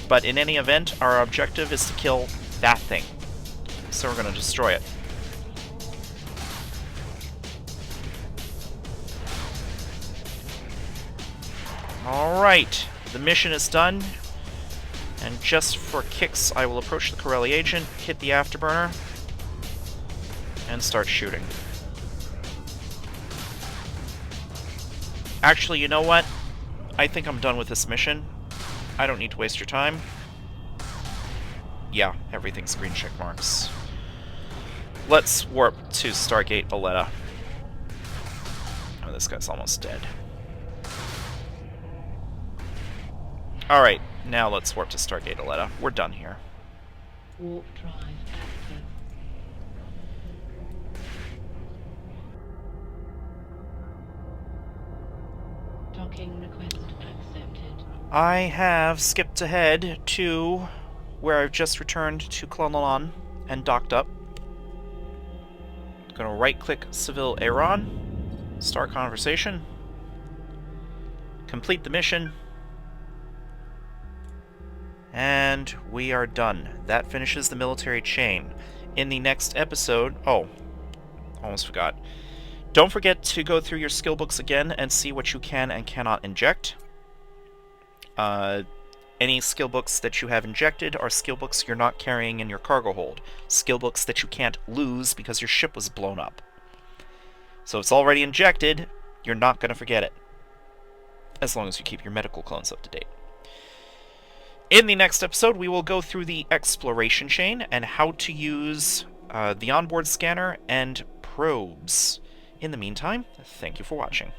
but in any event, our objective is to kill that thing. So we're going to destroy it. Alright, the mission is done. And just for kicks, I will approach the Corelli agent, hit the afterburner, and start shooting. Actually, you know what? I think I'm done with this mission. I don't need to waste your time. Yeah, everything's green check marks. Let's warp to Stargate Aletta. Oh, this guy's almost dead. Alright, now let's warp to Stargate Aletta. We're done here. Warp drive active. Docking request accepted. I have skipped ahead to where I've just returned to Clonalon and docked up. Gonna right-click Seville Aeron, start conversation, complete the mission, and we are done. That finishes the military chain. In the next episode... Oh, almost forgot. Don't forget to go through your skill books again and see what you can and cannot inject. Any skill books that you have injected are skill books you're not carrying in your cargo hold. Skill books that you can't lose because your ship was blown up. So it's already injected, you're not going to forget it. As long as you keep your medical clones up to date. In the next episode, we will go through the exploration chain and how to use the onboard scanner and probes. In the meantime, thank you for watching.